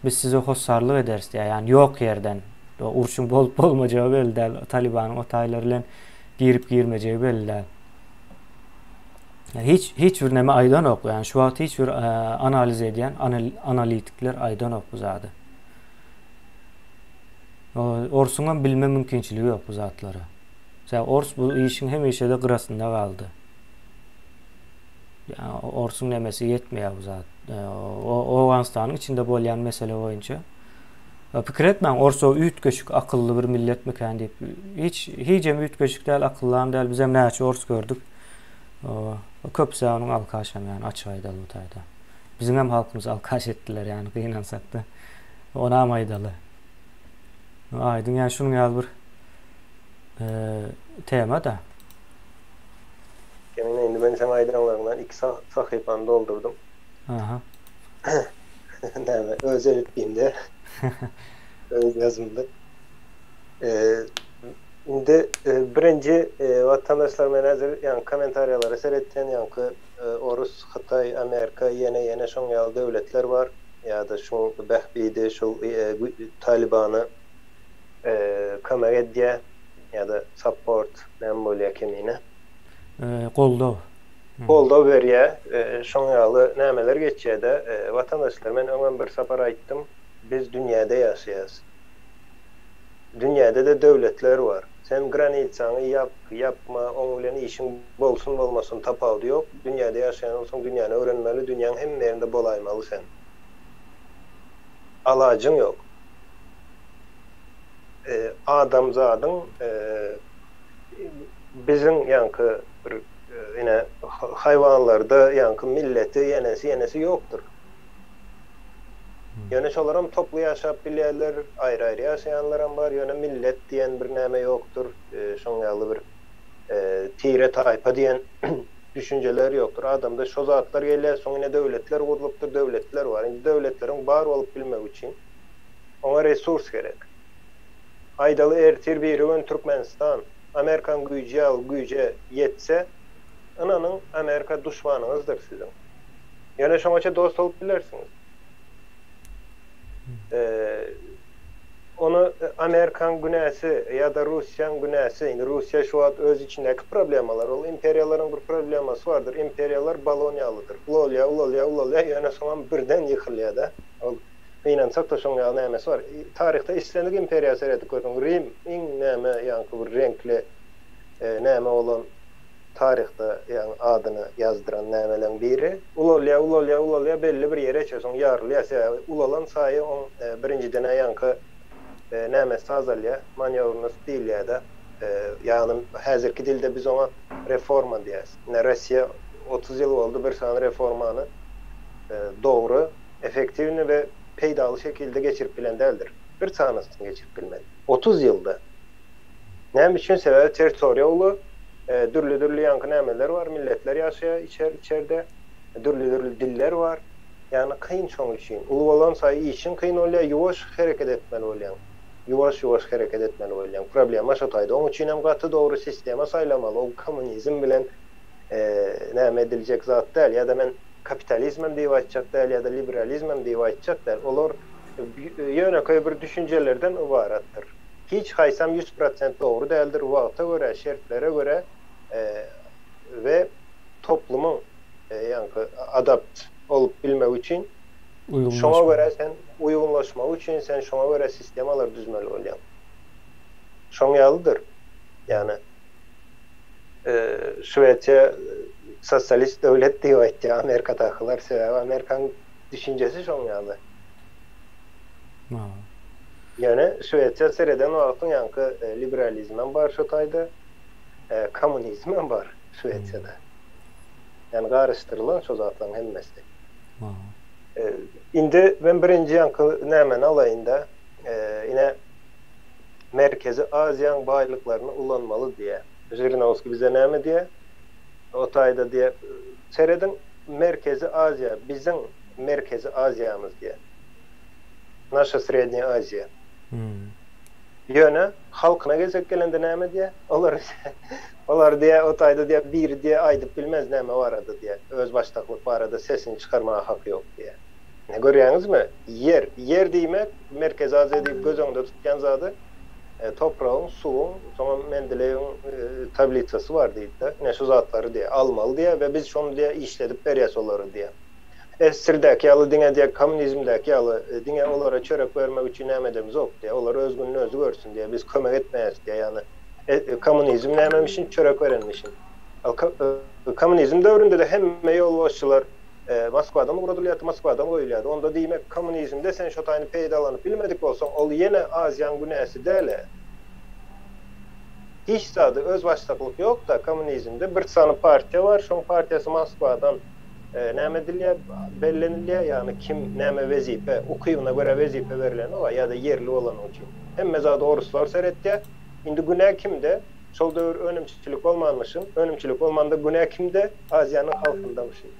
[SPEAKER 1] biz size hossarlyk ederiz diýe. Yani ýok ýerden urşun bolup bolmajagy belli däl. Talibanyň o taýlary bilen girip girmejegi belli däl. Yani hiç bir näme aýdan ok. Yani şu wagt hiç bir analiz edýän analitikler aýdan ok bu zady. Orsundan bilme mümkinçiligi yok bu zatlara. Ors bu işin hemişe de gırasında kaldı. Yani Orsun nemesi yetmiyor bu zat. O Afganistan'ın içinde bolyan mesele boyunca. Pikir etmem, Orso üyt göçük akıllı bir millet mi kendi? Hiç üyt göçük değil, akıllılarım değil. Biz hem näçe Ors gördük. Köpse onun alkaşam yani açık aydalı bu tayda. Bizim hem halkımız alkaş ettiler yani kıynansak da. Ona am aydalı. Aydın yani şunun ýaly bir tema da.
[SPEAKER 2] Emine indi ben sen aýdanlaryndan 2 sahypany doldurdum.
[SPEAKER 1] Aha.
[SPEAKER 2] Näme öz elitliğimde öz yazımda. Indi birinci vatandaşlar men hazır yani komentaryalara seretden yankı Orus, Xitay, Amerika yene şoň ýaly döwletler var. Ya da şu behbidi şu Taliban'ı kömek edýär ya da support näme bolýar kemine
[SPEAKER 1] Goldaw
[SPEAKER 2] berýär. Şoň ýaly nämeler geçýär-de vatandaşlar men öňen bir sapar aýtdym. Biz dünýäde ýaşaýas. Dünýäde de döwletler var. Sen granitsaňy yapma, oň bilen işin bolsun bolmasyn tapawdy ýok. Dünýäde ýaşaýan bolsaň dünýäni öwrenmeli, dünýäň hemme ýerinde bolaýmaly sen. Alacın yok. Adamzadyň bizim yankı yine hayvanlarda yankı milleti yenesi yoktur. Yani şolaram toplu yaşap bilýärler, ayrı ýaşaýanlaram bar, ýöne millet diýen bir näme yoktur. Şoň ýaly bir tire taýpa diýen düşünceler yoktur. Adamda şo zatlar gelýär, soňra döwletler gurulupdyr, döwletler var. Indi döwletleriň bar bolup bilmek üçin ona resurs gerek. Aydaly ertir bir gün Türkmenistan, Amerikan güýje yetse, ananyň Amerika düşmanyňyzdyr sizin. Ýöne şoňaça dost bolup bilersiňiz. Onu Amerikan günäsi ya da Russiýan günäsi, indi Russiýa şu wagt öz içindäki problemalar, ol imperiýalaryň bir problemasy bardyr. Imperiýalar baloniýalydyr. Ulolýa, ýöne soňam birden ýykylýar-da. Ol beýnansak da şoň ýaly nämesi bar. Taryhda Islendik imperiýasy eretip görüň. Rim iň näme ýanky bir renkli näme bolan taryhda ýani adyny ýazdyran nämelerin biri. Ulolýa belli bir ýere çesoň ýarylýar. Ulolan saýy on birinciden ýanky nämesi azalýar, manewrny stilýär-de. Ýani häzirki dilde biz ona reforma diýäs. Russiýa 30 ýyl boldy bir sany reformany dogry, efektivni we peýdaly şekilde geçirip bilen däldir. Bir sanasyny geçirip bilmedi. 30 ýylda. Näme üçin sebäbi territoriýa uly, dürli ýanky nämeler var, milletler ýaşaýar içeride, dürli diller var. Yani kıyın çoğun için. Ulu olan sayı için kıyın olaya yuvaş hareket etmeli olayan. Yuvaş hareket etmeli olayan. Problema şotaydı. Onun için hem katı doğru sistema saylamalı. O komünizm bilen näme edilecek zat değil. Ya da men kapitalizmem diye açacak değil. Ya da liberalizmem diye açacak değil. Olur yöne koyu bir düşüncelerden ibarattır. Hiç haysam 100% doğru değildir. Vaqta göre, şertlere göre ve toplumun yani adapt olup bilmek için şona göre sen uygunlaşmak için sen şona göre sistemalar düzmeli olayan. Şon yalıdır. Yani Şuwediýa sosyalist devlet diýip aýtdy. Amerika takylar sebäbi Amerikan düşüncesi şon yalı. Yani Şuwediýa sereden wagtyň ýanky liberalizmem bar şotayda, komünizmem bar Şuwediýada. Yani garıştırılan şu zatlaryň hemmesi. Indi ben birinci ýanky nämeni alayında ine Merkezi Aziýanyň baýlyklaryny ulanmaly diýe. Zhirinovskiy bize näme diye? O tayda diye seredin Merkezi Azya, bizim Merkezi Azya'mız diye. Naša Srednja Azija. Yöne halkına gezek gelende näme diye olar diye o tayda diye bir diye aydıp bilmez näme var adı diye öz baştaklık var adı sesini çıkarmaya hakkı yok diye. Ne görüyorsunuz mu? Yer demek merkez azı deyip göz önünde tutkan zadı toprağın, suyun, sonra Mendeleev'in tablitası var deyip de ne şu zatları diye almalı diye ve biz şunu diye işledip beriyas oları diye. Esir'deki yalı dine diye komünizmdeki yalı dine olara çörek vermek için nemedemiz yok diye. Olara özgünlüğü özü görsün diye. Biz kömek etmeyiz diye yani. Komünizm nememişin çörek verenmişin. Komünizm dövründe de hem yol başçılar Moskva'da mı uğradılıyordu, Moskva'da mı oyluyordu. Onda demek komünizmde sen şu tane peydalanıp bilmedik olsan ol yine Azyan güneysi değil. Hiç zadı öz baştaklık yok da komünizmde bir tane parti var. Şu partiyası Moskva'dan näme dilye bellenilýär yani kim näme wezipe ukuyuna göre wezipe verilen o ya da yerli olan için. Hem mezada oruslar seretdi. Indi günä kimde? Şol döwür önümçilik bolmanmışyn. Önümçilik bolmanda günä kimde? Aziýanyň halkyndamışyn.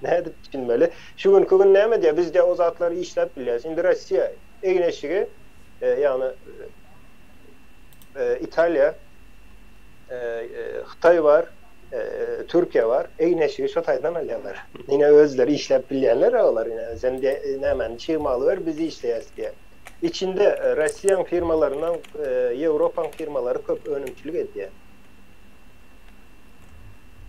[SPEAKER 2] Näde düşünmeli? Şu gün näme diye biz de o zatları işlep bilýäs. Indi Rossiya egneşigi yani İtalya, Xitay var. Türkiye var. Egneşigi şu taydan alýarlar. Yine özleri işlep bilýärler olar yine. Sen de nämen çymaly ver bizi işleýäs diye. İçinde Russiyan firmalarından Avrupan firmaları köp önümçilik edýär.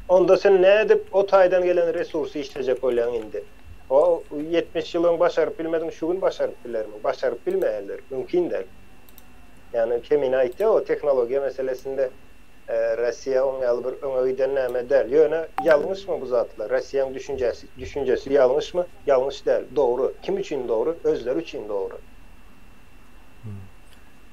[SPEAKER 2] Onda sen näme edip o taydan gelen resursu işlejek bolýan indi. O 70 ýylyň başaryp bilmediň şu gün başaryp bilermi? Başaryp bilmeýärler. Mümkin değil. Yani kemin aýtdy o teknologiya meselesinde Rusya onu bir öňe näme der. Ýöne ýalňyş mı bu zatlar? Russiýanyň düşünjesi ýalňyş mı? Ýalňyş değil. Doğru. Kim üçin doğru? Özleri üçin doğru.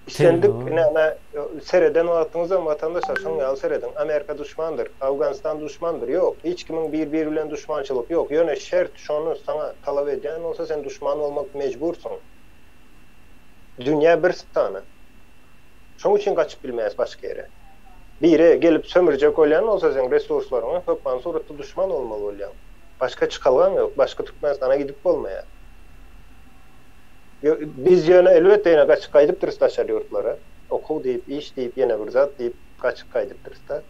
[SPEAKER 2] İstendik näme sereden wagtyňyz zaman vatandaşlar şoň ýaly sereden Amerika düşmandır, Awganistan düşmandır. Ýok, hiç kimin bir-biri bilen düşmançylyk ýok. Ýöne şert şonu sana talap edýän bolsa sen düşman bolmak mejbursun. Dünýä bir stana. Şoň üçin gaçyp bilmeýäs başga ýere. Biri gelip sömürjek bolýan bolsa sen resurslaryňy hökman suratda düşman bolmaly bolýan. Başka çıkalgan ýok, başka Türkmenistana gidip bolmaýar. Biz ýöne elbetde ýene gaçyp gaýdyp durýar taşar ýurtlara. Okuw diýip, iş diýip, ýene bir zat diýip gaçyp gaýdyp durýar.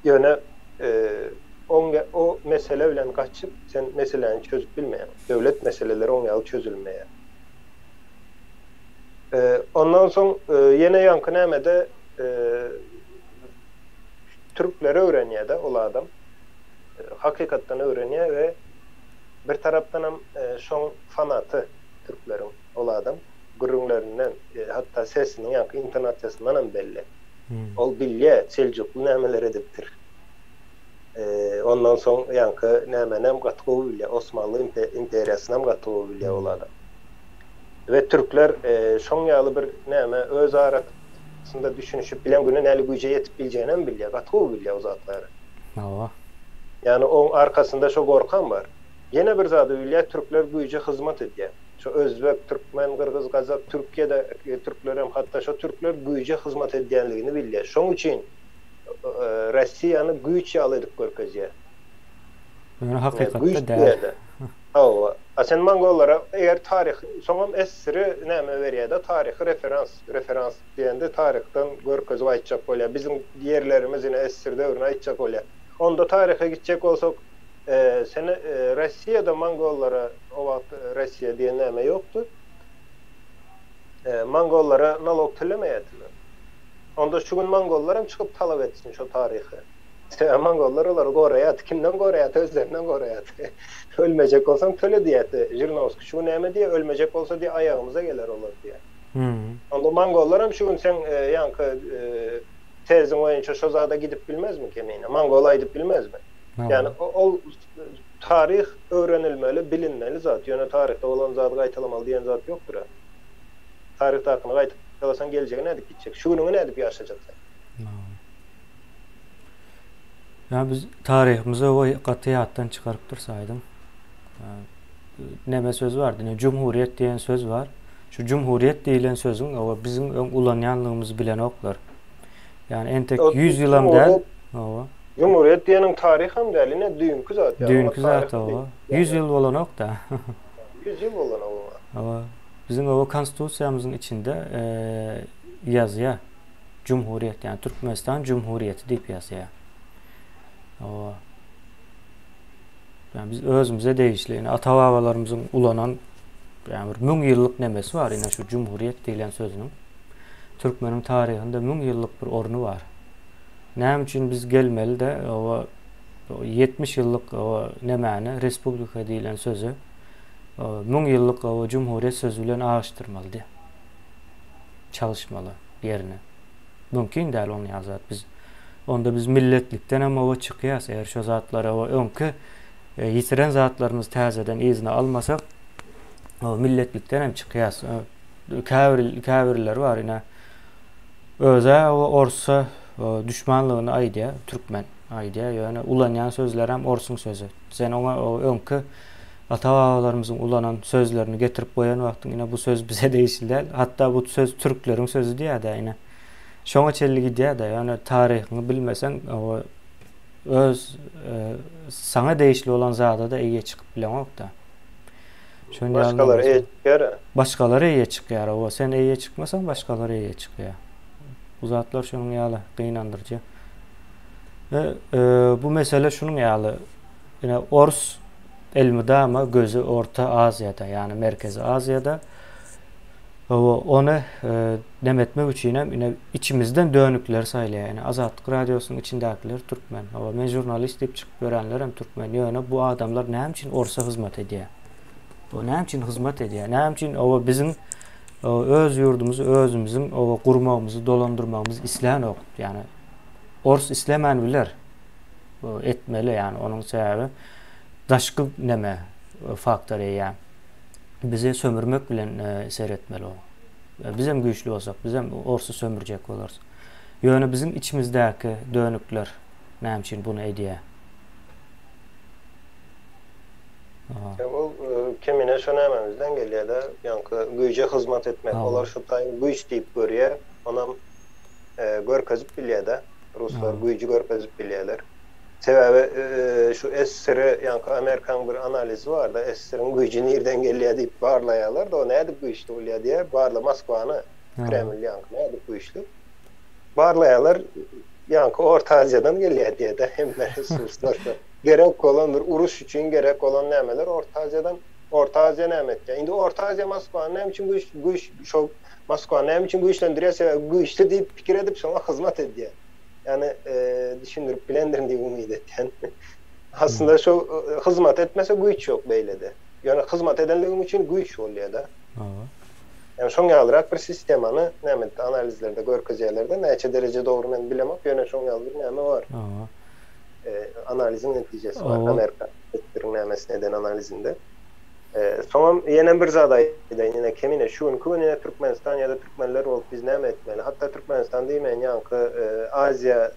[SPEAKER 2] Ýöne o mesele bilen gaçyp sen meseleni çözüp bilmeýän. Döwlet meseleleri oň ýaly çözülmeýär. Ondan soň ýene ýanky nämede Türkleri öğrenýär da ol adam. Hakykatdan öğrenýär we bir tarapdan hem şoň fanaty Türklerin ol adam gürünlerinden hatta sesiniň ýa-da intonatsiýasyndan hem belli. Ol bilýär Seljuklu nämeler edipdir. Ondan soň ýa-da nämenem gatlyw bilýär Osmanlı imperiýasyna gatlyw bilýär ol adam. Ve Türkler şoň ýaly bir näme öz arasında düşünüşüp bilen güne näli güýje ýetip biljeğini bilýär, gatlyw bilýär o zatlary. Yani onun arkasında şu gorkan var. Yine bir zady bilýär Türkler güýje hyzmat edýär. Şu Özbek, Türkmen, Kırgız, Kazak, Türkiýede Türkler hem hatta şu Türkler güýje hyzmat edýänligini bilýär. Şoň üçin Russiýany güýç ýaly edip görkezýär.
[SPEAKER 1] Yani hakykatda däl.
[SPEAKER 2] Hawa. Asen Mongollara eğer tarih soňam esiri näme berýär-de tarihi referans diýende tarihden görkezip aýtjak bolýar. Bizim ýerlerimiz ine esir döwrüne aýtjak bolýar. Onda tarihe gitjek bolsak seni Russiýada Mongollara o wagt Russiýa diýen näme ýokdy. Mongollara nalog tölemeýärdiler. Onda şu gün Mongollar hem çıkıp talap etsin şu tarihi. Mongollar olar goraýat, kimden goraýat, özlerinden goraýat. Ölmejek bolsaň töle diýeti. Jurnovski şu näme diýe, ölmejek bolsa diýe ayagymyza geler olar diýe. Onda Mongollar hem şu gün sen ýanky tezin oýunça şu zada gidip bilmezmi kemine? Mongol aýdyp bilmezmi? Yani o tarih öğrenilmeli, bilinmeli zat. Ýöne tarihte olan zat gaýtalamaly diýen zat ýokdur. Tarihte hakyny gaýtalasan geljegine nädip gitjek? Şu günüňi nädip ýaşajaksan?
[SPEAKER 1] Ya biz tarihimizi o qatiyatdan çıkarıp dursaydım. Näme söz var? Cumhuriyet diýen söz var. Şu cumhuriyet diýilen sözüň o bizim ulanýanlygymyzy bilen oklar. Yani entek 100 ýylam däl.
[SPEAKER 2] Cumhuriyet diýeniň tarihi hem däl, ne düýünkü zat.
[SPEAKER 1] Düýünkü zat o. 100 ýyl bolan ok da.
[SPEAKER 2] 100 ýyl bolan o.
[SPEAKER 1] Bizim o konstitusiyamızın içinde yazıya Cumhuriyet, yani Türkmenistan Cumhuriyeti deyip yazıya. O yani biz özümüze değişli, ata-babalarımızın ulanan yani 1000 yıllık nemesi var yine şu Cumhuriyet deyilen sözünün. Türkmenin tarihinde 1000 yıllık bir ornu var. Näme üçin biz gelmeli de o 70 yıllık o nemeni Respublika deyilen sözü 1000 yıllık o Cumhuriyet sözüyle ağaçtırmalı diye. Çalışmalı yerine. Mümkün değil onu yazat biz. Onda biz milletlikten ama o çıkıyaz. Eğer şu zatlara o önkü yitiren zatlarımız tazeden izni almasak o milletlikten hem çıkıyaz. Kavirler var yine. Öze o orsa düşmanlığını aydiya, Türkmen aydiya. Yani ulanyan sözler hem orsun sözü. Sen ona o önkü ata-babalarımızın ulanan sözlerini getirip koyan vaktin yine bu söz bize değişildi. Hatta bu söz Türklerin sözü diye de yine. Şoňa çelligi diye de yani tarihini bilmesen o öz sana değişli olan zada da iyiye çıkıp bilemok da.
[SPEAKER 2] Başkaları iyiye çıkar.
[SPEAKER 1] Başkaları iyiye çıkar. O sen iyiye çıkmasan başkaları iyiye çıkıyor. Bu zatlar şunun ýaly gynandyrjy. Bu mesele şunun ýaly. Yine Ors elmida ama gözü Orta Aziýada, yani Merkezi Aziýada. Onu demetmek üçin yine içimizden dönükler saylaýar. Yani Azatlyk radiosynyň içindekiler Türkmen. Men jurnalist diýip çykyp görenler hem Türkmen. Ýöne bu adamlar näme üçin Orsa hyzmat edýär? O näme üçin hyzmat edýär? Näme üçin o bizim öz yurdumuzu, özümüzün o gurmagymyzy, dolandyrmagymyzy isläň ok. Yani Ors islemän biler. O etmeli, yani onun sebebi daşky neme faktory, yani bizi sömürmek bilen seyretmeli o. Biz hem güýçli bolsak, biz hem Orsy sömürjek bolarys. Ýöne bizim içimizdäki dönükler näme üçin bunu edýär?
[SPEAKER 2] Bu kemine şu nämemizden gelýär da, ýa-ni güýje hyzmat etmek. Olar şu taýy güýç diýip görýär. Onam görkezip bilýär da. Ruslar güýjü görkezip bilýärler. Sebebi şu SSR, yani Amerikan bir analizi var da SSR'ın gücü nereden geliyor deyip barlayalar da o neydi bu işte oluyor diye barla Moskva'nı Kreml yankı neydi bu işte barlayalar yankı Orta Asya'dan geliyor diye de hem de resurslar gerek olan bir uruş için gerek olan nemeler Orta Asya nemet ya. Şimdi Orta Asya Moskva ne için güç şu Moskva ne için güçlendiriyorsa güçlü deyip fikir edip sonra hizmet ediyor. Yani düşünürüp bilendirin diye umut eten. Aslında şu hizmet etmese güç yok böyle de. Yani hizmet edenliğim için güç oluyor da. Yani son olarak bir sistemanı nemet analizlerde, görkezlerde neçe derece doğru men bilemem. Yani son olarak bir neme var. Analizin neticesi var. Amerika nemesi neden analizinde. Son yine bir zadaydı yine kemine şun ku yine Türkmenistan ya da Türkmenler olup biz näme etmeli. Hatta Türkmenistan diýmeň ýa-ni Azia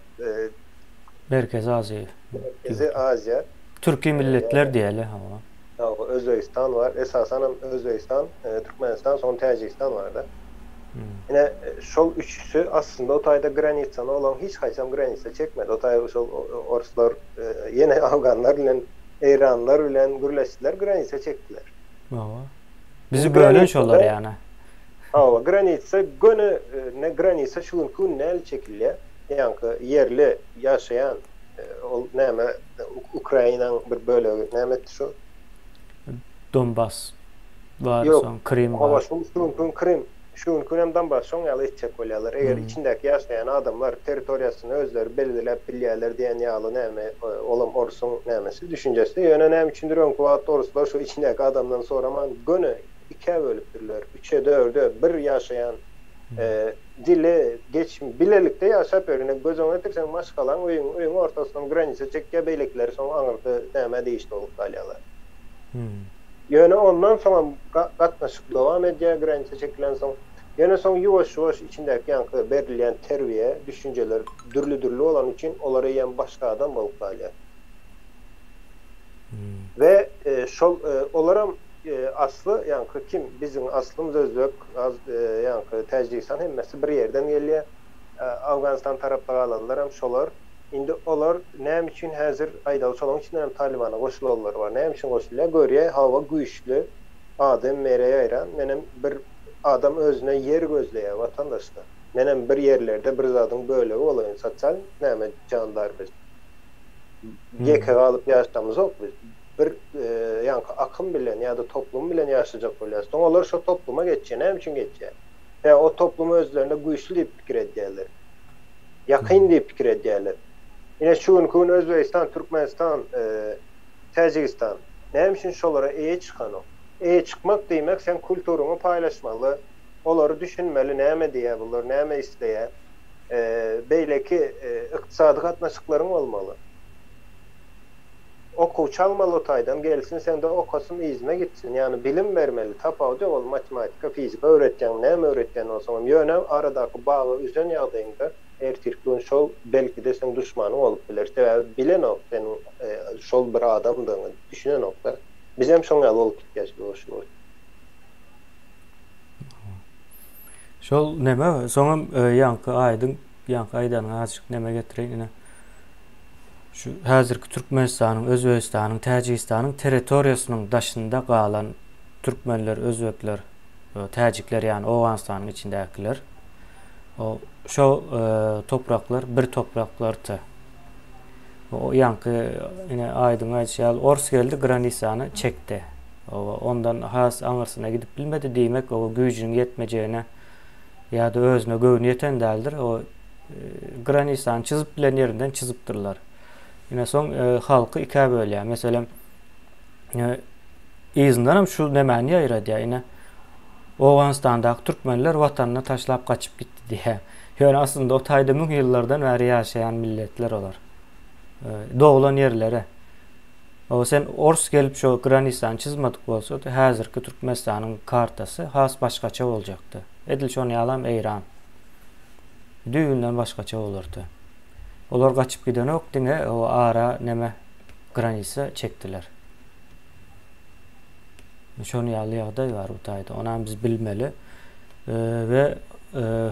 [SPEAKER 1] Merkezi Azia.
[SPEAKER 2] Merkezi Azia.
[SPEAKER 1] Türkiye milletler diýeli
[SPEAKER 2] ha. Özbekistan var. Esasen Özbekistan, Türkmenistan, son Tacikistan var da. Yine şol üçüsü aslında o taýda granitsany olan hiç haýsam granitsa çekmedi. O taýda şol Orslar yine Afganlar bilen İranlar bilen gürleşdiler, granitsa çektiler.
[SPEAKER 1] Bizi bölen şolar yani.
[SPEAKER 2] Granitsa gönü ne granitsa şuun kun näl çekilýär. Ýa-ni yerli ýaşaýan näme Ukrainanyň bir bölegi näme şu
[SPEAKER 1] Donbas var, son Krim var.
[SPEAKER 2] Şuun Krim. Şuun Krimden Donbas şoň ýaly etjek bolýarlar. Eger içindäki ýaşaýan adamlar territoriýasyny özleri belgilep bilýärler diýen ýaly näme olam Orsun nämesi düşünjesi. Ýöne näme üçindir öňkü Orslar şu içindäki adamdan sonra man gönü ikiye bölüpdirler. 3'e 4'e bir ýaşaýan dili geç bilelikde ýaşap örüne göz öňüne tirsen maşgalan öýüň ortasydan granitsa çekýär beýlekleri soň aňyrky näme değişdi bolup galýarlar. Ýöne ondan soň gatnaşyk dowam edýär granitsa çekilen soň. Ýöne soň ýuwaş-ýuwaş içindäki ýa-ni berilýän terbiýe, düşünjeler dürli olan için olary ýa başga adam bolup galýar. Ve şol olaram aslı yani kim bizim aslımız özbek yani Tacikistan hemmesi bir yerden gelýär. Afganistan taraplara alanlar hem şolar. Indi olar näme üçin häzir aýdaly şolaň içinden hem Talibana goşulanlar var. Näme üçin goşulýar? Görýär hawa güýçlü. adam mereye ayran, menem bir adam özüne yer gözleye vatandaşlar. Menem bir yerlerde bir zadın böyle olayın satsal, näme candar biz. Geke alıp yaşamız yok biz. Bir yani akım bilen ya da toplum bilen yaşayacak bolyasın. Onlar şu topluma geçeceğine hem için geçeceğine. Ve o toplumu özlerine güçlü deyip fikir ediyorlar. Yakın deyip fikir ediyorlar. Yine şu gün Özbekistan, Türkmenistan, Tacikistan. Hem için şolara iyi çıkan o. İyi çıkmak demek sen kültürünü paylaşmalı. Onları düşünmeli. Näme diye bunlar, näme isteye. Beyleki iktisadi katnaşıkların olmalı. Oku çalmalı o taydan gelsin sen de okusun izine gitsin. Yani bilim vermeli. Tapavcı ol matematika, fizika öğreteceğin, näme öğreteceğin o zaman yöne aradaki bağı üzen yağdığında ertirkliğin şol belki de sen düşmanı olup bilirse ve bilen o senin şol bir adamdığını düşünen nokta. Biz hem şoňa olup gitýäs bolşular.
[SPEAKER 1] Şol neme? Soňam ýanky aýdan açyk neme getireýin ine. Şu häzirki Türkmenistanyň, Özbegistanyň, Täjikistanyň territoriýasynyň daşynda galan türkmenler, özbekler, täjikler ýani Owganistanyň içindekiler. Şo topraklar bir topraklardy. O ýanky ine aýdyň aýşýal Ors geldi Granisany çekdi. Ondan has aňyrsyna gidip bilmedi diýmek o güýjüniň ýetmejegine ýa-da özüne göwün ýeten däldir. O Granisany çyzyp bilen ýerinden çyzypdyrlar. Ine soň halky iki bölýär. Meselem izundanam şu nemäni ýaýradýar ine Owganistandaky türkmenler watanyny taşlap gaçyp gitdi diýe. Ýöne aslında o taýda müň ýyllardan bäri ýaşaýan milletler olar. Doğulan yerlere. O sen Ors gelip şu Granistan çizmedik bolsa, häzirki Türkmenistanyň kartasy has başgaça boljakdy. Edil şonu ýalam Eýran. Düýünden başgaça bolardy. Olar gaçyp giden ok diňe o ara neme Granisa çekdiler. Şonu ýaly bar bu taýda. Onam biz bilmeli. Ve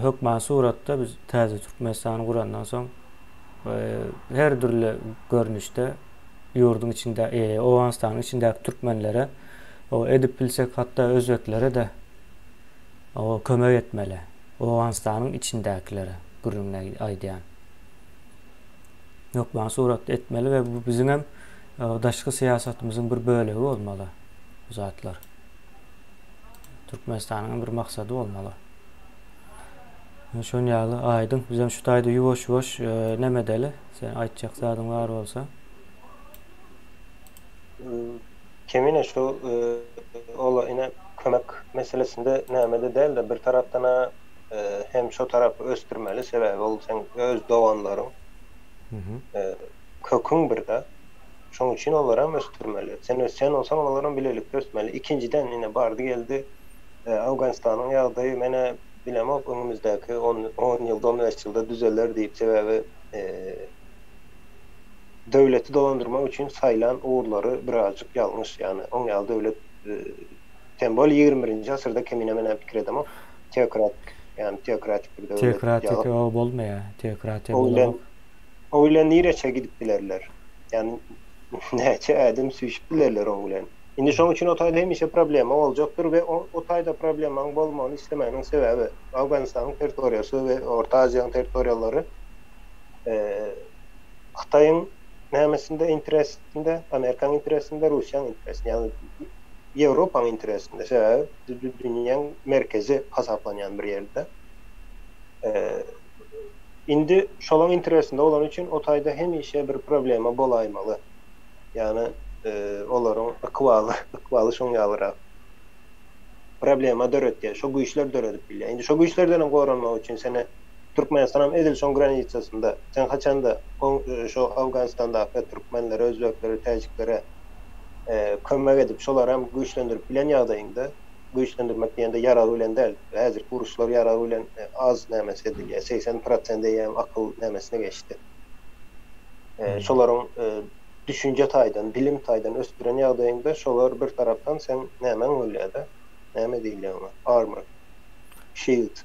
[SPEAKER 1] hökman suratda biz täze Türkmenistany gurandan soň her türlü görünüşde yurdun içinde, Owganistanyň içindäki türkmenlere o edip bilsek hatta özbeklere de o kömek etmeli. Owganistanyň içindäkilere gürrüňe aýdýan. Ýokman surat etmeli ve bu bizim hem daşky siýasatymyzyň bir bölegi bolmaly. Bu zatlar. Türkmenistanyň bir maksady bolmaly. Şonu ýaly aýdym. Bizim şu taýda ýuwaş neme deli? Sen aýtjak zadyň bar bolsa.
[SPEAKER 2] Kemine şu ola ine kömek meselesinde nämede değil de bir taraftan hem şu tarafı östürmeli sebebi ol sen öz doğanlaryň köküň bir de şoň üçin olara östürmeli. Sen olsan olaryň bilelik östürmeli. İkinciden ine bardy geldi Awganistanyň ýagdaýy mene bilemok önümüzdeki 10 ýylda 15 ýylda düzeler diýip sebebi devleti dolandırmak için sayılan uğurları birazcık yanlış yani. On ýaly devlet sembol 21. asırda kemine menen pikir edem o teokratik bir devlet.
[SPEAKER 1] Teokratik o bolmaýar. Teokratik bolmak.
[SPEAKER 2] Oýla nireçe gidip bilerler. Yani näçe adam süýşüp bilerler o bilen. Indi şoň üçin o taýda hemişe problem boljakdyr ve o taýda problemaň bolmagyny islemäniň sebebi Awganistanyň territoriýasy we Orta Aziýanyň territoriýalary Xitayň nämesinde interesinde, Amerikan interesinde, Russiýanyň interesinde, yani Ýewropanyň interesinde, sebäbi dünýäň merkezi hasaplanýan bir ýerde. Indi şolaň interesinde olan üçin o taýda hemişe bir problema bolaýmaly. Yani olaryň ykbaly şoň ýalyra problema döretýär, şo güýçler döredip bilýär. Indi şo güýçlerden goranmak üçin seni Türkmenistan'ın edil şoň granitsasında sen haçanda şu Awganistandaky türkmenlere, özbeklere, täjiklere kömek edip şolara hem güýçlendirip bilen ýagdaýynda güýçlendirmek diýende ýarar bilen däl. Häzir uruşlar ýarar bilen az nämesi edilýär. 80% diýen akyl nämesine geçdi. Şolaryň düşünce taýdan, bilim taýdan östüren ýagdaýynda şolar bir tarapdan sen nämen bolýar-da? Näme diýilýär ona? Armor, shield.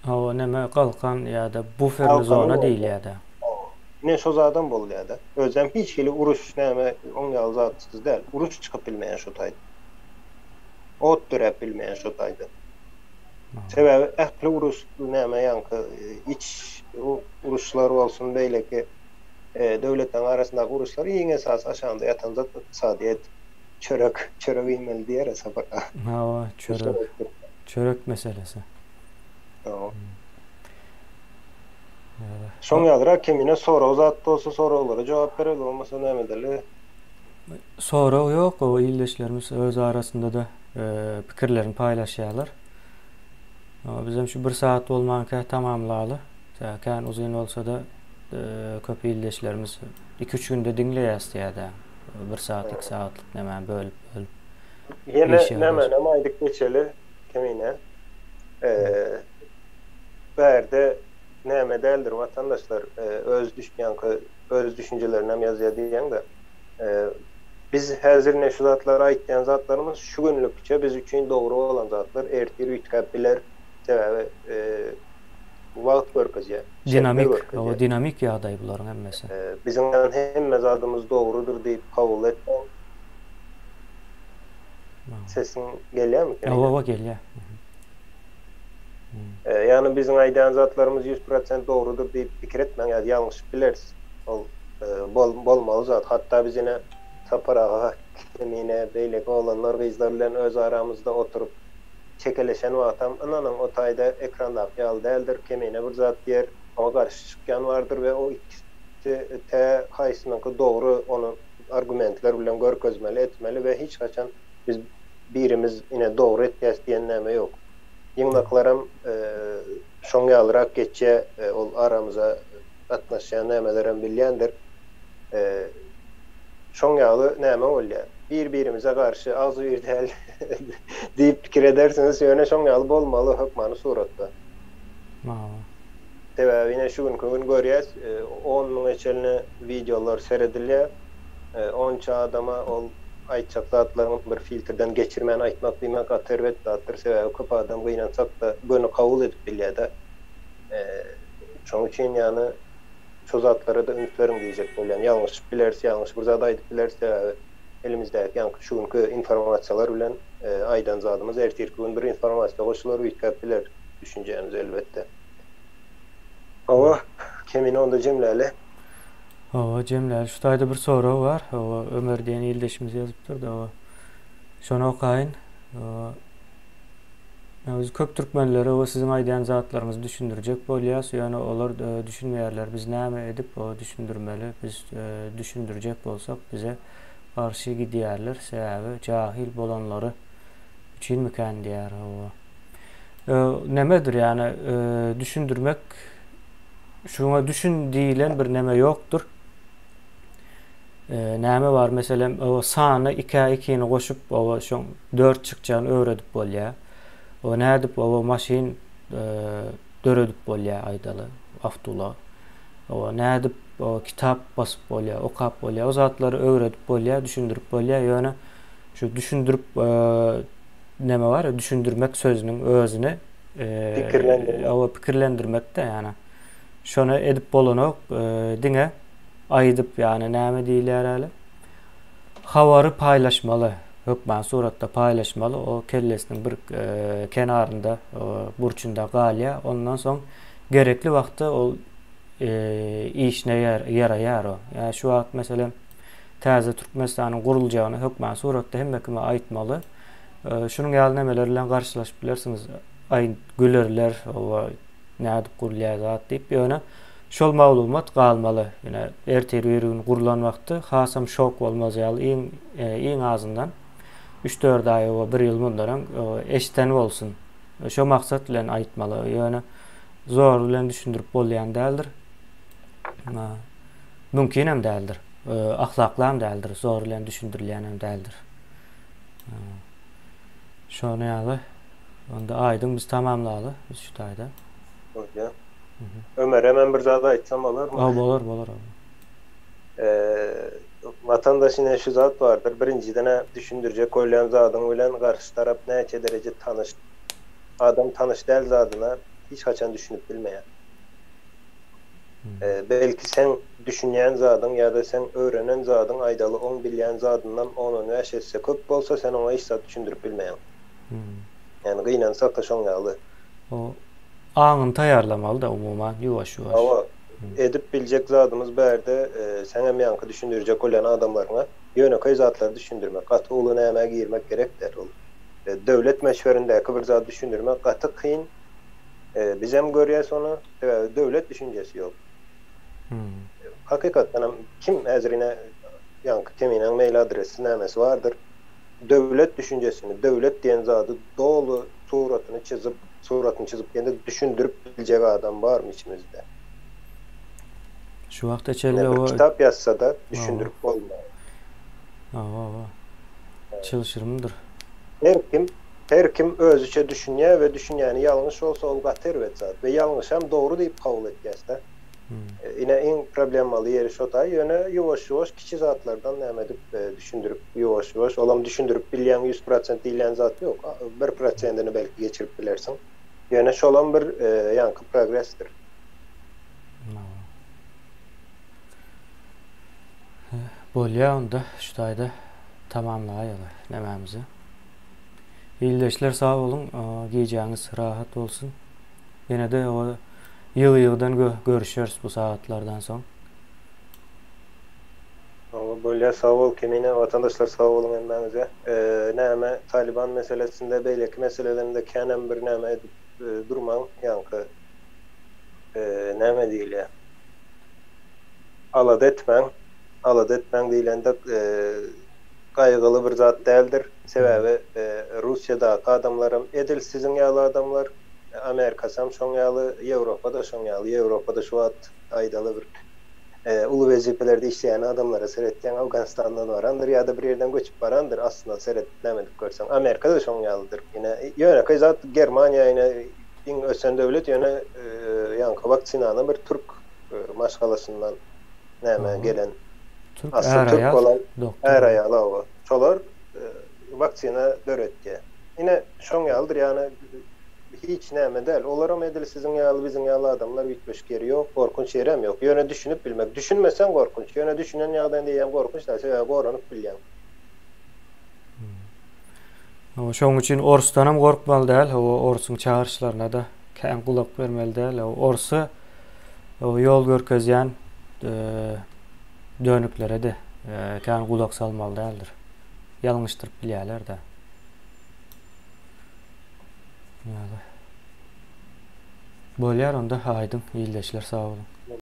[SPEAKER 1] O neme kalkan ýa-da bufferli zona diýilýär-de.
[SPEAKER 2] Ne şo zadan bolýar-da. Özem hiç hili uruş näme oň ýaly zatsyz däl. Uruş çykyp bilmeýän şo taýda. ot dürep bilmeyen şu tayda. Sebebi ehli urus näme yankı iç uruslar olsun beýle ki döwletler arasyndaky uruslar iň esas aşağında ýatan zat iqtisadiyet çörek ýemeli diýer sabaka.
[SPEAKER 1] Ha, çörek meselesi.
[SPEAKER 2] Şoň ýadyra kimine sorag zat bolsa soraglara jogap bereli bolmasa näme deli?
[SPEAKER 1] Sorag ýok, o ýyldaşlarymyz öz arasynda da pikirlerini paýlaşýarlar. Bizim şu 1 saat bolmanka tamamlaly. Kän uzun bolsa da köp ýyldaşlarymyz 2-3 günde dinleýär 1 saat 2 saatlyk näme bölüp
[SPEAKER 2] Yine näme aýdyk geçeli kimine berde näme däldir vatandaşlar öz düşünjelerini hem ýazýar diýen-de biz häzir neşudatlara aýtýan zatlarymyz şu günlükçe biz üçin dogry bolan zatlar ertir üýtgäp biler sebäbi wagt görkezýär.
[SPEAKER 1] Dinamik ýagdaý bularyň hemmesi.
[SPEAKER 2] Bizim hemme zadymyz dogrudur diýip kabul etmek. Sesin gelýärmi?
[SPEAKER 1] Ova gelýär.
[SPEAKER 2] Yani bizim aýdan zatlarymız 100% dogrudur diýip pikir etmeň, ýa-da ýalňyş bilersiz. Ol bolmaly zat. Hatda biz ine taparaga kimine beýle olanlar gyzlar bilen öz aramyzda oturup çekeleşen wagtam ananyň o taýda ekranda ýaly däldir, kimine bir zat diýer, o garşy çykýan bardyr we o ikisi haýsynyňky dogry onu argumentler bilen görkezmeli etmeli we hiç haçan biz birimiz ine dogry etýäs diýen näme ýok. Ýyňdaklaram şoň ýalyrak geçe ol aramyza atnaşýan nämelerem bilýändir. Şoň ýaly näme bolýar? Bir-birimize garşy agzy ýerdäl diýip pikir edersiniz, ýöne şoň ýaly bolmaly hökmany suratda. Sebäbi ine şu gün görýäs 10 000 eçelini videolar seredilýär. 10 adama ol aýtjak zatlaryň bir filtrden geçirmän aýtmak diýmek aterwet datdyr sebäbi köp adam gynansak da göni kabul edip bilýär-de. Şoň üçin ýani şu zatlara da ümitleriň diýjek bolýan. Ýalňyş bilersi, ýalňyş bir zat aýdyp bilersi elimizdäki ýanky şu günkü informasiýalar bilen aýdan zadymyz ertir gün bir informasiýa goşular üýtgäp biler düşünjämiz elbetde. Awa kimine onda jemläli.
[SPEAKER 1] Cemler, şu taýda bir sorag bar. Ömer diýen ýyldaşymyz ýazypdyr da. Şonu okaýyn. Biz köp türkmenlere o sizin aýdýan zatlaryňyzy düşündirjek bolýas, ýani olar düşünmeýärler. Biz näme edip o düşündirmeli? Biz düşündirjek bolsak bize garşy gidýärler. Sebäbi jahil bolanlary üçin mikän diýär o. Nemedir ýani düşündirmek? Şuna düşün diýilen bir näme ýokdur. Näme bar meselem o sany 2-2-ni goşup o şoň 4 çykjany öwredip bolýar. O nädip o maşin döredip bolýar aýdaly awtola. O nädip o kitap basyp bolýar, okap bolýar. O zatlary öwredip bolýar, düşündirip bolýar. Ýöne şu düşündirip näme bar? Düşündirmek sözüniň özüni pikirlendirmekde ýani. Şonu edip bolanok diňe aýdyp ýani näme diýilýär hali? Hawary paýlaşmaly, hökmän suratda paýlaşmaly. O kellesiniň bir kenarynda, burçunda galýa. Ondan soň gerekli wagtda ol işine ýaraýar o. Ýa şu wagt meselem täze Türkmenistanyň guruljagyny hökmän suratda hemme kime aýtmaly. Şunuň ýaly nemeler bilen garşylaşyp bilersiňiz. Gülerler, o nädip gurulýar zat diýip ýöne şol maglumat galmaly. Ýene ertir ýerine gurulan wagtda hasam şok bolmaz ýaly iň azyndan 3-4 aý we 1 ýyl mundaran eşiteni bolsun. Şo maksat bilen aýtmaly. Ýöne zor bilen düşündirip bolýan däldir. Mümkin hem däldir. Ahlakly hem däldir. Zor bilen düşündirilýän hem däldir. Şonu ýaly onda aýdyň biz tamamlaly biz şu taýda.
[SPEAKER 2] Ömer hemen bir zat aýtsam bolarmy?
[SPEAKER 1] Bolar.
[SPEAKER 2] Vatandaşyň şu zat bardyr. Birinciden düşündirjek bolýan zadyň bilen garşy tarap näçe derece tanış. Adam tanış däl zadyna hiç haçan düşünüp bilmeýär. Belki sen düşünýän zadyň ýa-da sen öwrenen zadyň aýdaly 10 bilýän zadyndan 10-ny ýaşasa köp bolsa sen oňa hiç zat düşündirip bilmeýän. Yani gynansak da şoň ýaly.
[SPEAKER 1] O aňyny taýarlamaly da umuman ýuwaş-ýuwaş.
[SPEAKER 2] Ama edip biljek zadymız bärde sen hem ýanky düşündirjek bolan adamlaryňa ýönekäý zatlar düşündirmek, gaty uly näme girmek gerek der ol. Döwlet meşwerindäki bir zat düşündirmek gaty kyn. Biz hem görýäs onu, döwlet düşünjesi ýok. Hakykatdan hem kim äzrine ýanky kemiň mail adresi nämesi bardyr. Döwlet düşünjesini, döwlet diýen zady dolu suratyny çizip gende düşündirip biljek adam barmy içimizde?
[SPEAKER 1] Şu wagtda çelle o
[SPEAKER 2] kitap yazsa da düşündürüp bolmaýar.
[SPEAKER 1] Çylşyrmydyr.
[SPEAKER 2] Her kim özüçe düşünýär we düşünýäni ýalňyş bolsa ol gater zat we ýalňyş hem dogry diýip kabul etjäsde. Ine en problemaly ýeri şota ýöne ýuwaş-ýuwaş kiçi zatlardan näme dip düşündirip ýuwaş-ýuwaş olam düşündirip bilýän 100% diýilen zat ýok. 1%-ni belki geçirip bilersiň. Ýöne şolam bir ýanky progressdir.
[SPEAKER 1] Bolýa onda şu taýda tamamlaýaly nämämizi. Ýyldaşlar sag bolun, giýjäňiz rahat bolsun. Ýene-de o ýygy-ýygydan görüşýäris bu saatlardan soň.
[SPEAKER 2] Bolýa sag bol kemine watandaşlar sag bolun emmäňize. Näme Taliban meselesinde beýleki meselelerinde känem bir näme edip durmaň ýanky näme diýilýär. Alad etmäň diýilende gaýgyly bir zat däldir. Sebäbi Russiýadaky adamlarym edil sizin ýaly adamlar, Amerikasam şoň ýaly, Ýewropada şoň ýaly, Ýewropada şu wagt aýdaly bir uly wezipelerde işleýän adamlara seretdiň Awganistandan barandyr ýa-da bir ýerden göçüp barandyr. Aslynda seretmedik görseň Amerikada şoň ýalydyr. Ýene ýönekäý zat Germaniýa ýene iň ösen döwlet ýöne ýanky vaksinany bir türk maşgalasyndan näme gelen aslında Türk olan Erayalı çolar vaksina döretke. Yine şoň ýalydyr ýani hiç näme däl. Olaram edil sizin ýaly bizim ýaly adamlar bitmiş geri ýok, gorkunç ýerem ýok. Ýöne düşünüp bilmek. Düşünmesen gorkunç. Ýöne düşünen ýagdaýda diýen gorkunç da sebäbi goranyp bilýän.
[SPEAKER 1] Şoň üçin Orsdan hem gorkmaly däl. O Orsuň çağırışlaryna da kän gulak bermeli däl. O Orsu ýol görkezýän dönüklere de kän gulak salmaly däldir. Ýalňyşdyryp bilýärler de. Bolýar onda haýdym, ýyldaşlar sag bolun.